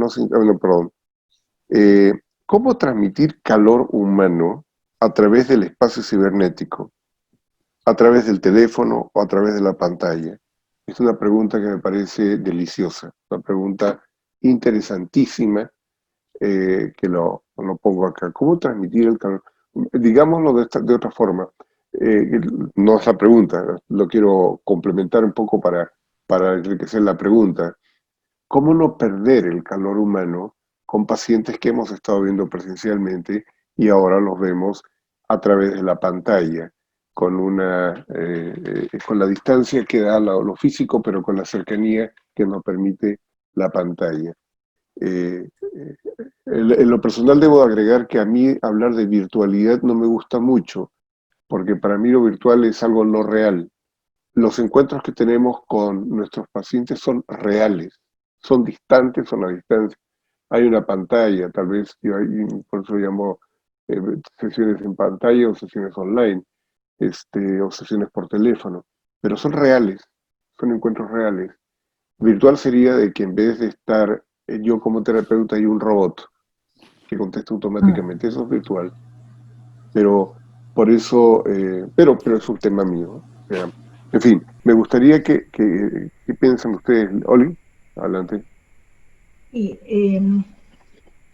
¿cómo transmitir calor humano a través del espacio cibernético? ¿A través del teléfono o a través de la pantalla? Es una pregunta que me parece deliciosa, una pregunta interesantísima, que lo pongo acá. ¿Cómo transmitir el calor? Digámoslo de otra forma. No es la pregunta, lo quiero complementar un poco para enriquecer la pregunta. ¿Cómo no perder el calor humano con pacientes que hemos estado viendo presencialmente y ahora los vemos a través de la pantalla, con la distancia que da lo físico, pero con la cercanía que nos permite la pantalla? En lo personal debo agregar que a mí hablar de virtualidad no me gusta mucho, porque para mí lo virtual es algo no real. Los encuentros que tenemos con nuestros pacientes son reales, son distantes, son a distancia. Hay una pantalla, tal vez, por eso llamo sesiones en pantalla o sesiones online, o sesiones por teléfono, pero son reales, son encuentros reales. Virtual sería de que en vez de estar yo como terapeuta hay un robot que contesta automáticamente, eso es virtual. Pero por eso, pero es un tema mío. O sea, en fin, me gustaría que piensen ustedes. Oli, adelante. Y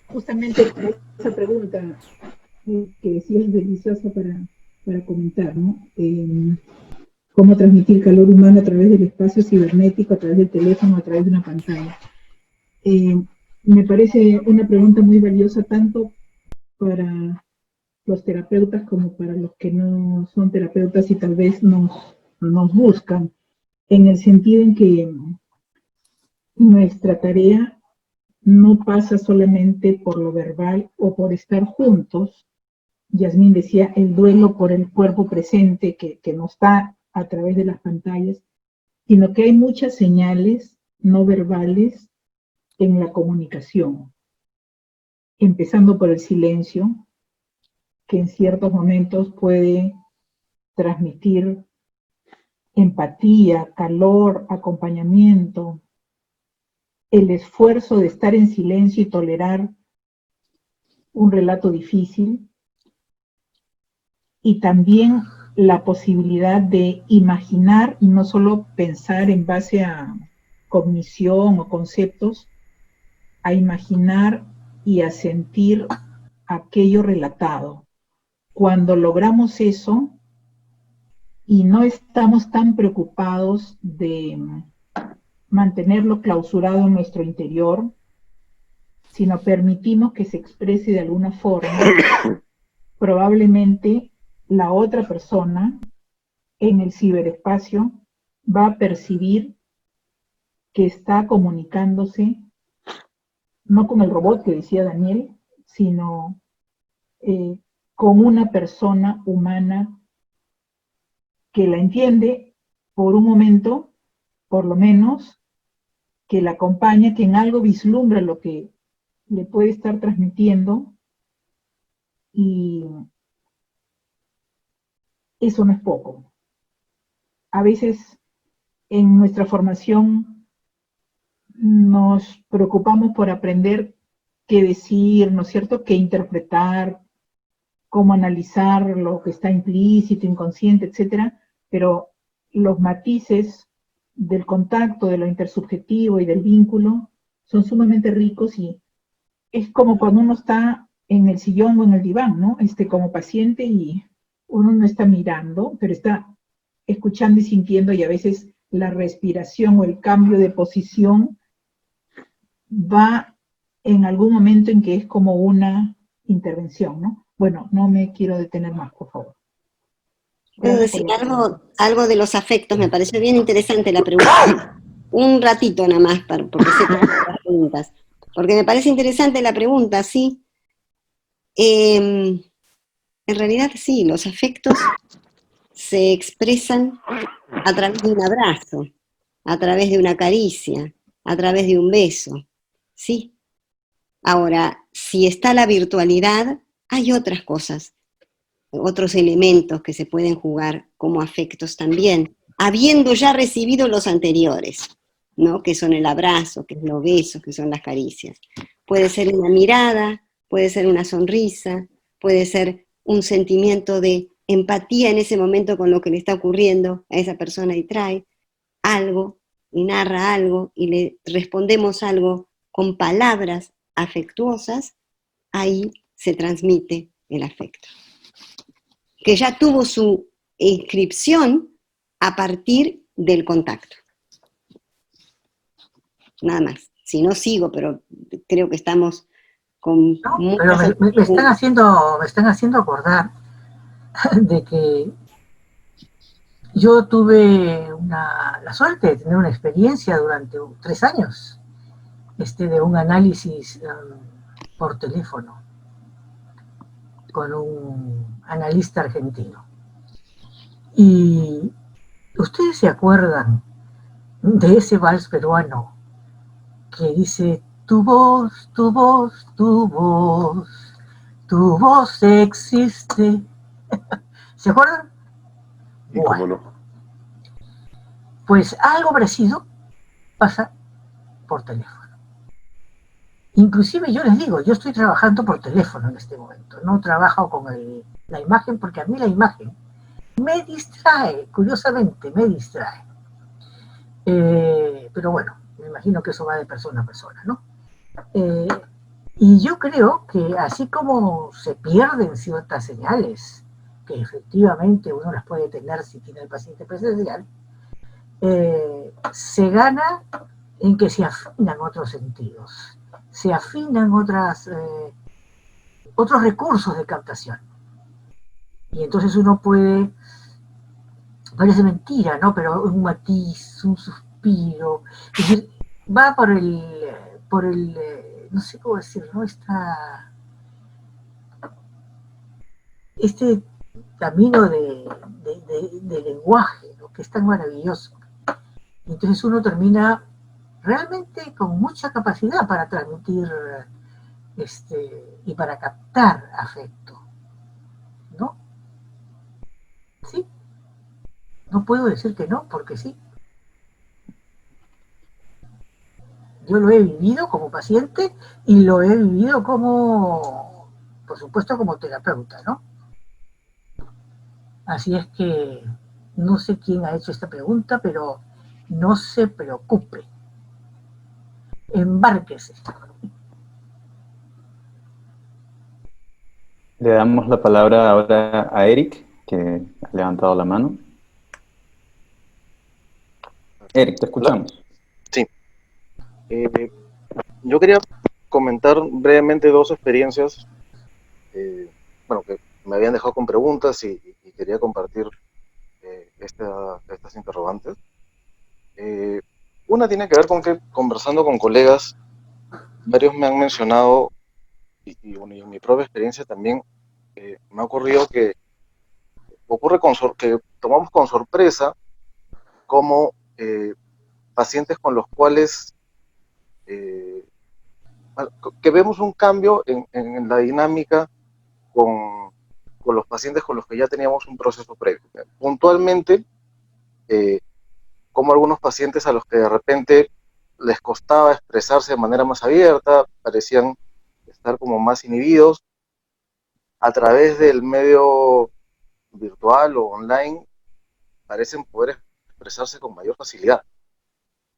justamente esa pregunta que sí es deliciosa para comentar, ¿no? Cómo transmitir calor humano a través del espacio cibernético, a través del teléfono, a través de una pantalla. Me parece una pregunta muy valiosa tanto para los terapeutas como para los que no son terapeutas y tal vez nos buscan, en el sentido en que nuestra tarea no pasa solamente por lo verbal o por estar juntos. Yasmín decía el duelo por el cuerpo presente que nos da a través de las pantallas, sino que hay muchas señales no verbales en la comunicación, empezando por el silencio, que en ciertos momentos puede transmitir empatía, calor, acompañamiento, el esfuerzo de estar en silencio y tolerar un relato difícil, y también la posibilidad de imaginar y no solo pensar en base a cognición o conceptos, a imaginar y a sentir aquello relatado. Cuando logramos eso y no estamos tan preocupados de mantenerlo clausurado en nuestro interior, sino permitimos que se exprese de alguna forma, probablemente la otra persona en el ciberespacio va a percibir que está comunicándose no con el robot que decía Daniel, sino con una persona humana que la entiende por un momento, por lo menos, que la acompaña, que en algo vislumbra lo que le puede estar transmitiendo, y eso no es poco. A veces en nuestra formación nos preocupamos por aprender qué decir, ¿no es cierto?, qué interpretar, cómo analizar lo que está implícito, inconsciente, etcétera, pero los matices del contacto, de lo intersubjetivo y del vínculo son sumamente ricos, y es como cuando uno está en el sillón o en el diván, ¿no? Como paciente, y uno no está mirando, pero está escuchando y sintiendo, y a veces la respiración o el cambio de posición va en algún momento en que es como una intervención, ¿no? Bueno, no me quiero detener más, por favor. ¿Puedo decir algo de los afectos? Me pareció bien interesante la pregunta. Un ratito nada más, porque sé que hay las preguntas. Porque me parece interesante la pregunta, sí. En realidad sí, los afectos se expresan a través de un abrazo, a través de una caricia, a través de un beso, sí. Ahora, si está la virtualidad, hay otras cosas, otros elementos que se pueden jugar como afectos también, habiendo ya recibido los anteriores, ¿no? Que son el abrazo, que es los besos, que son las caricias. Puede ser una mirada, puede ser una sonrisa, puede ser un sentimiento de empatía en ese momento con lo que le está ocurriendo a esa persona, y trae algo, y narra algo, y le respondemos algo con palabras afectuosas. Ahí se transmite el afecto, que ya tuvo su inscripción a partir del contacto. Nada más. Si no, sigo, pero creo que estamos con pero me están haciendo acordar de que yo tuve la suerte de tener una experiencia durante 3 años de un análisis por teléfono con un analista argentino. Y ustedes se acuerdan de ese vals peruano que dice: tu voz, tu voz, tu voz, tu voz existe. ¿Se acuerdan? ¿Y cómo no? Pues algo parecido pasa por teléfono. Inclusive yo les digo, yo estoy trabajando por teléfono en este momento, no trabajo con la imagen, porque a mí la imagen me distrae, curiosamente me distrae. Pero bueno, me imagino que eso va de persona a persona, ¿no? Y yo creo que así como se pierden ciertas señales, que efectivamente uno las puede tener si tiene el paciente presencial, se gana en que se afinan otros sentidos, se afinan otros recursos de captación. Y entonces uno puede, parece mentira, ¿no? Pero un matiz, un suspiro, es decir, va por el no sé cómo decirlo, ¿no? Este camino de lenguaje, ¿no? Que es tan maravilloso. Y entonces uno termina realmente con mucha capacidad para transmitir y para captar afecto, ¿no? Sí. No puedo decir que no, porque sí. Yo lo he vivido como paciente y lo he vivido como, por supuesto, como terapeuta, ¿no? Así es que no sé quién ha hecho esta pregunta, pero no se preocupe. Embárquese. Le damos la palabra ahora a Eric, que ha levantado la mano. Eric, te escuchamos. Sí. Yo quería comentar brevemente 2 experiencias, bueno, que me habían dejado con preguntas, y quería compartir estas interrogantes. Una tiene que ver con que, conversando con colegas, varios me han mencionado, y en mi propia experiencia también, me ha ocurrido que que tomamos con sorpresa como pacientes con los cuales que vemos un cambio en la dinámica con los pacientes con los que ya teníamos un proceso previo. Puntualmente, como algunos pacientes a los que de repente les costaba expresarse de manera más abierta, parecían estar como más inhibidos, a través del medio virtual o online parecen poder expresarse con mayor facilidad.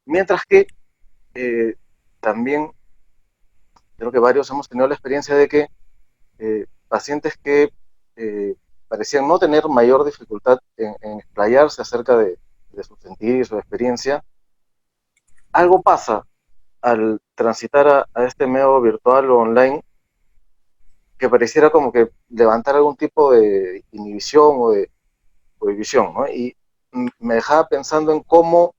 Mientras que también creo que varios hemos tenido la experiencia de que pacientes que parecían no tener mayor dificultad en explayarse acerca de su sentir y su experiencia, algo pasa al transitar a este medio virtual o online que pareciera como que levantar algún tipo de inhibición o de prohibición, ¿no? Y me dejaba pensando en cómo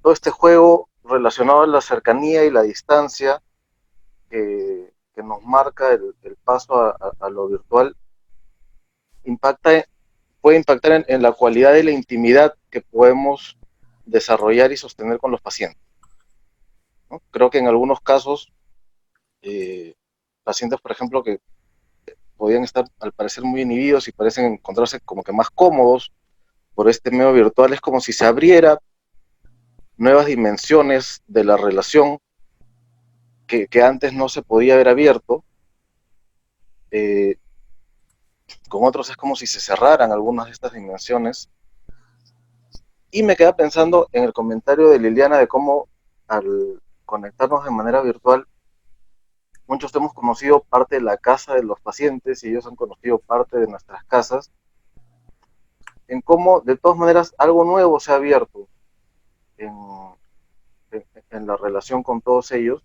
todo este juego relacionado a la cercanía y la distancia que nos marca el paso a lo virtual puede impactar en la cualidad de la intimidad que podemos desarrollar y sostener con los pacientes, ¿no? Creo que en algunos casos, pacientes, por ejemplo, que podían estar al parecer muy inhibidos y parecen encontrarse como que más cómodos por este medio virtual, es como si se abriera nuevas dimensiones de la relación que antes no se podía haber abierto. Con otros es como si se cerraran algunas de estas dimensiones. Y me queda pensando en el comentario de Liliana de cómo al conectarnos de manera virtual, muchos hemos conocido parte de la casa de los pacientes y ellos han conocido parte de nuestras casas, en cómo de todas maneras algo nuevo se ha abierto en la relación con todos ellos,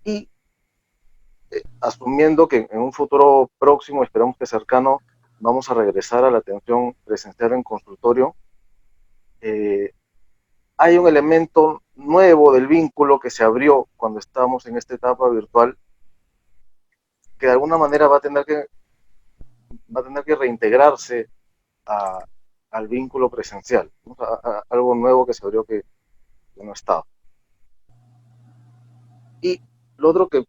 y asumiendo que en un futuro próximo, esperamos que cercano, vamos a regresar a la atención presencial en consultorio, hay un elemento nuevo del vínculo que se abrió cuando estamos en esta etapa virtual, que de alguna manera va a tener que reintegrarse al vínculo presencial, ¿no? A algo nuevo que se abrió que no estaba. Y lo otro que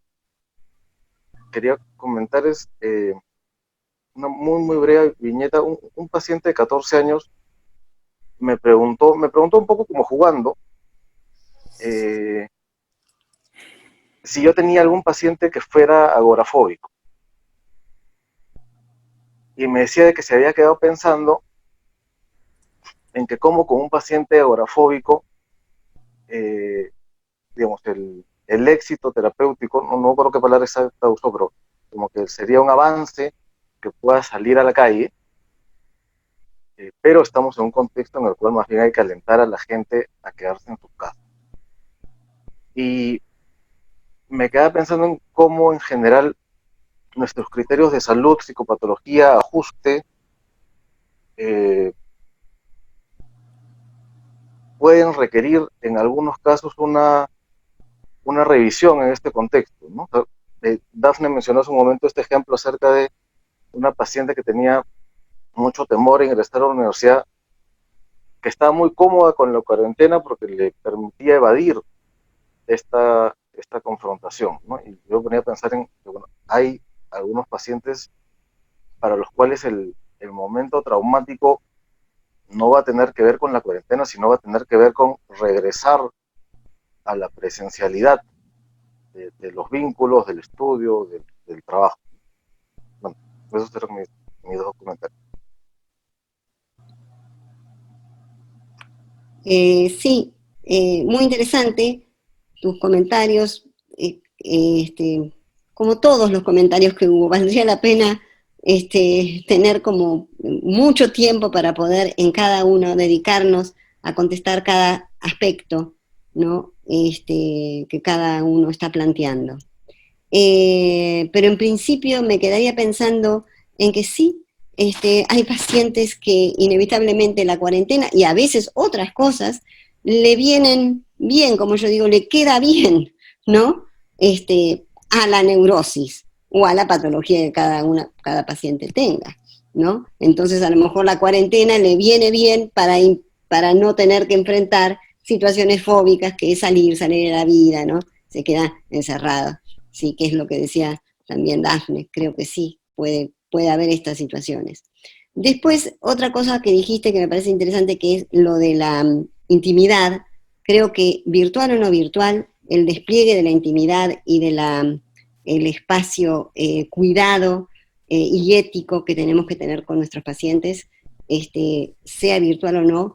quería comentar es una muy breve viñeta. Un paciente de 14 años me preguntó un poco como jugando, si yo tenía algún paciente que fuera agorafóbico. Y me decía de que se había quedado pensando en que como con un paciente agorafóbico, digamos, el éxito terapéutico, no creo qué palabra exacta usó, pero como que sería un avance que pueda salir a la calle, pero estamos en un contexto en el cual más bien hay que alentar a la gente a quedarse en su casa. Y me quedaba pensando en cómo en general nuestros criterios de salud, psicopatología, ajuste, pueden requerir en algunos casos una revisión en este contexto, ¿no? Dafne mencionó hace un momento este ejemplo acerca de una paciente que tenía mucho temor en ingresar a la universidad, que estaba muy cómoda con la cuarentena porque le permitía evadir esta confrontación, ¿no? Y yo venía a pensar en que, bueno, hay algunos pacientes para los cuales el momento traumático no va a tener que ver con la cuarentena, sino va a tener que ver con regresar a la presencialidad de los vínculos, del estudio, del trabajo. Bueno, esos fueron mis dos comentarios. Sí, muy interesante tus comentarios, como todos los comentarios que hubo. Valdría la pena tener como mucho tiempo para poder en cada uno dedicarnos a contestar cada aspecto, ¿no? Que cada uno está planteando. Pero en principio me quedaría pensando en que sí, hay pacientes que inevitablemente la cuarentena y a veces otras cosas le vienen bien, como yo digo, le queda bien, ¿no? A la neurosis o a la patología que cada paciente tenga, ¿no? Entonces a lo mejor la cuarentena le viene bien para no tener que enfrentar situaciones fóbicas, que es salir de la vida, ¿no? Se queda encerrado. Sí, que es lo que decía también Dafne, creo que sí, puede haber estas situaciones. Después, otra cosa que dijiste que me parece interesante, que es lo de la intimidad. Creo que virtual o no virtual, el despliegue de la intimidad y de la el espacio cuidado y ético que tenemos que tener con nuestros pacientes, sea virtual o no,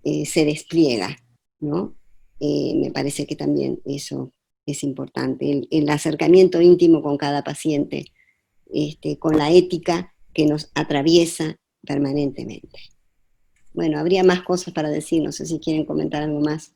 se despliega, ¿no? Me parece que también eso es importante, el acercamiento íntimo con cada paciente, con la ética que nos atraviesa permanentemente. Bueno, habría más cosas para decir, no sé si quieren comentar algo más.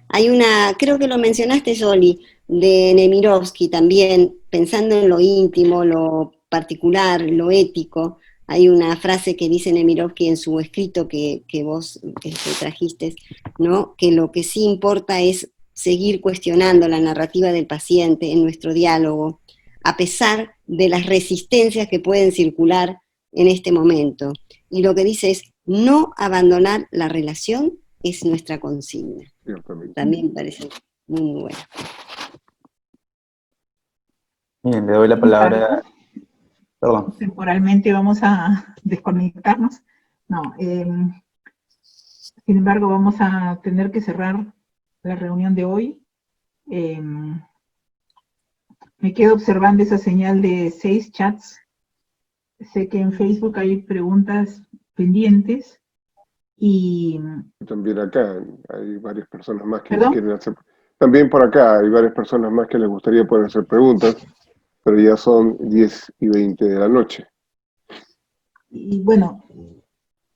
Hay una, creo que lo mencionaste, Yoli, de Nemirovsky también, pensando en lo íntimo, lo particular, lo ético. Hay una frase que dice Nemirovsky en su escrito que vos trajiste, ¿no? Que lo que sí importa es seguir cuestionando la narrativa del paciente en nuestro diálogo, a pesar de las resistencias que pueden circular en este momento. Y lo que dice es, no abandonar la relación es nuestra consigna. También me parece muy, muy bueno. Bien, le doy la palabra. Perdón. Temporalmente vamos a desconectarnos. No, sin embargo, vamos a tener que cerrar la reunión de hoy. Me quedo observando esa señal de 6 chats. Sé que en Facebook hay preguntas pendientes y... También acá hay varias personas más que ¿Perdón? quieren hacer... También por acá hay varias personas más que les gustaría poder hacer preguntas, pero ya son 10:20 de la noche. Y bueno,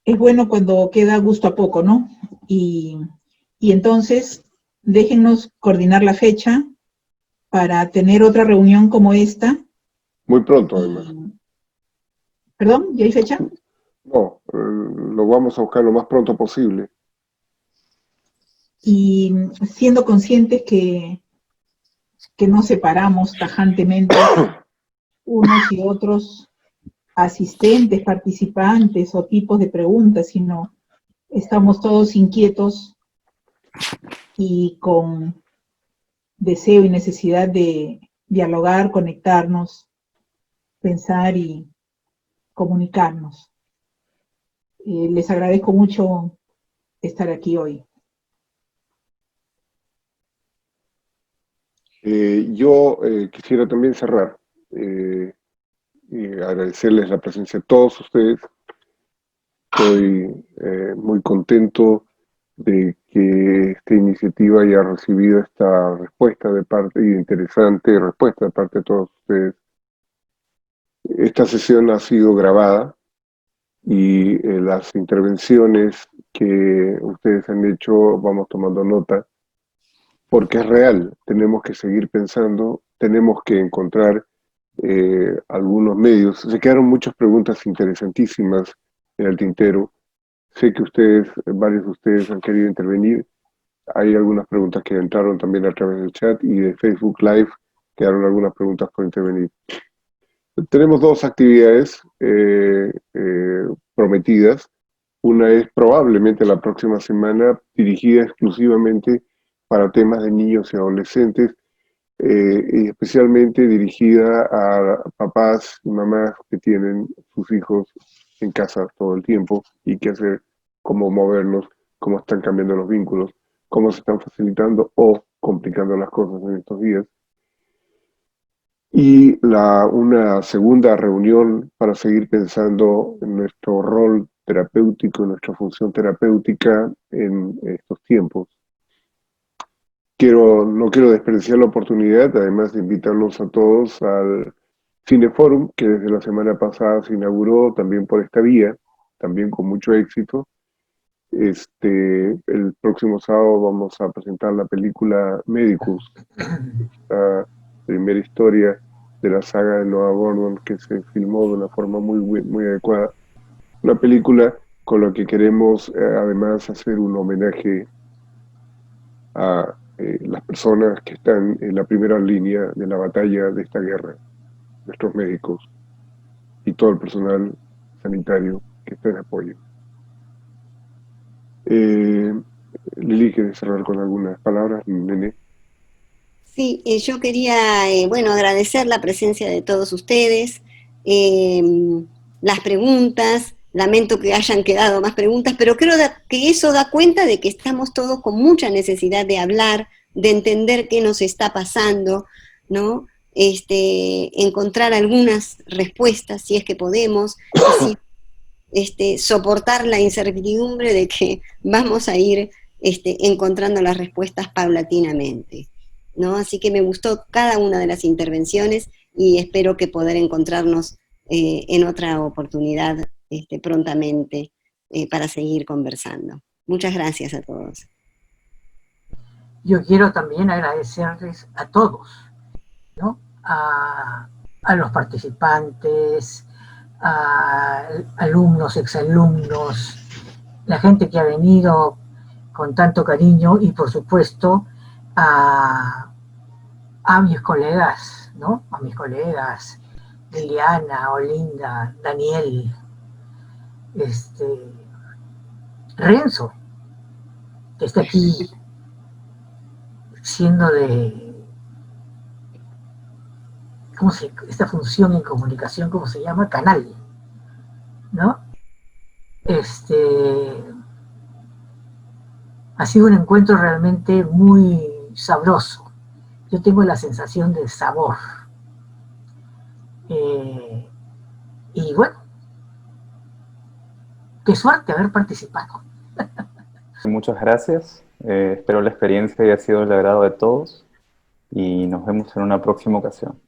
es bueno cuando queda gusto a poco, ¿no? Y entonces, déjennos coordinar la fecha para tener otra reunión como esta. Muy pronto, además. ¿Perdón? ¿Ya hay fecha? No, lo vamos a buscar lo más pronto posible. Y siendo conscientes que nos separamos tajantemente unos y otros asistentes, participantes o tipos de preguntas, sino estamos todos inquietos y con deseo y necesidad de dialogar, conectarnos, pensar y comunicarnos. Les agradezco mucho estar aquí hoy. Yo quisiera también cerrar y agradecerles la presencia de todos ustedes. Estoy muy contento de que esta iniciativa haya recibido esta respuesta de parte, y interesante respuesta de parte de todos ustedes. Esta sesión ha sido grabada y las intervenciones que ustedes han hecho vamos tomando nota, porque es real, tenemos que seguir pensando, tenemos que encontrar algunos medios. Se quedaron muchas preguntas interesantísimas en el tintero. Sé que ustedes, varios de ustedes han querido intervenir. Hay algunas preguntas que entraron también a través del chat y de Facebook Live quedaron algunas preguntas por intervenir. Tenemos dos actividades prometidas. Una es probablemente la próxima semana dirigida exclusivamente para temas de niños y adolescentes, y especialmente dirigida a papás y mamás que tienen sus hijos en casa todo el tiempo y qué hacer, cómo moverlos, cómo están cambiando los vínculos, cómo se están facilitando o complicando las cosas en estos días. Y una segunda reunión para seguir pensando en nuestro rol terapéutico, en nuestra función terapéutica en estos tiempos. No quiero desperdiciar la oportunidad, además de invitarlos a todos al Cineforum, que desde la semana pasada se inauguró también por esta vía, también con mucho éxito. El próximo sábado vamos a presentar la película Medicus, la primera historia de la saga de Noah Gordon, que se filmó de una forma muy, muy adecuada. Una película con la que queremos además hacer un homenaje a las personas que están en la primera línea de la batalla de esta guerra, nuestros médicos y todo el personal sanitario que está en apoyo. Lili, ¿quieres cerrar con algunas palabras, nene? Sí, yo quería, bueno, agradecer la presencia de todos ustedes, las preguntas, lamento que hayan quedado más preguntas, pero creo que eso da cuenta de que estamos todos con mucha necesidad de hablar, de entender qué nos está pasando, ¿no? Encontrar algunas respuestas, si es que podemos, soportar la incertidumbre de que vamos a ir encontrando las respuestas paulatinamente, ¿no? Así que me gustó cada una de las intervenciones y espero que poder encontrarnos en otra oportunidad prontamente para seguir conversando. Muchas gracias a todos. Yo quiero también agradecerles a todos, ¿no? A los participantes, a alumnos, exalumnos, la gente que ha venido con tanto cariño y por supuesto a mis colegas, ¿no? A mis colegas, Liliana, Olinda, Daniel, Renzo, que está aquí siendo de, esta función en comunicación, ¿cómo se llama? Canal, ¿no? Ha sido un encuentro realmente muy sabroso. Yo tengo la sensación de sabor. Y bueno, qué suerte haber participado. Muchas gracias. Espero la experiencia haya sido del agrado de todos y nos vemos en una próxima ocasión.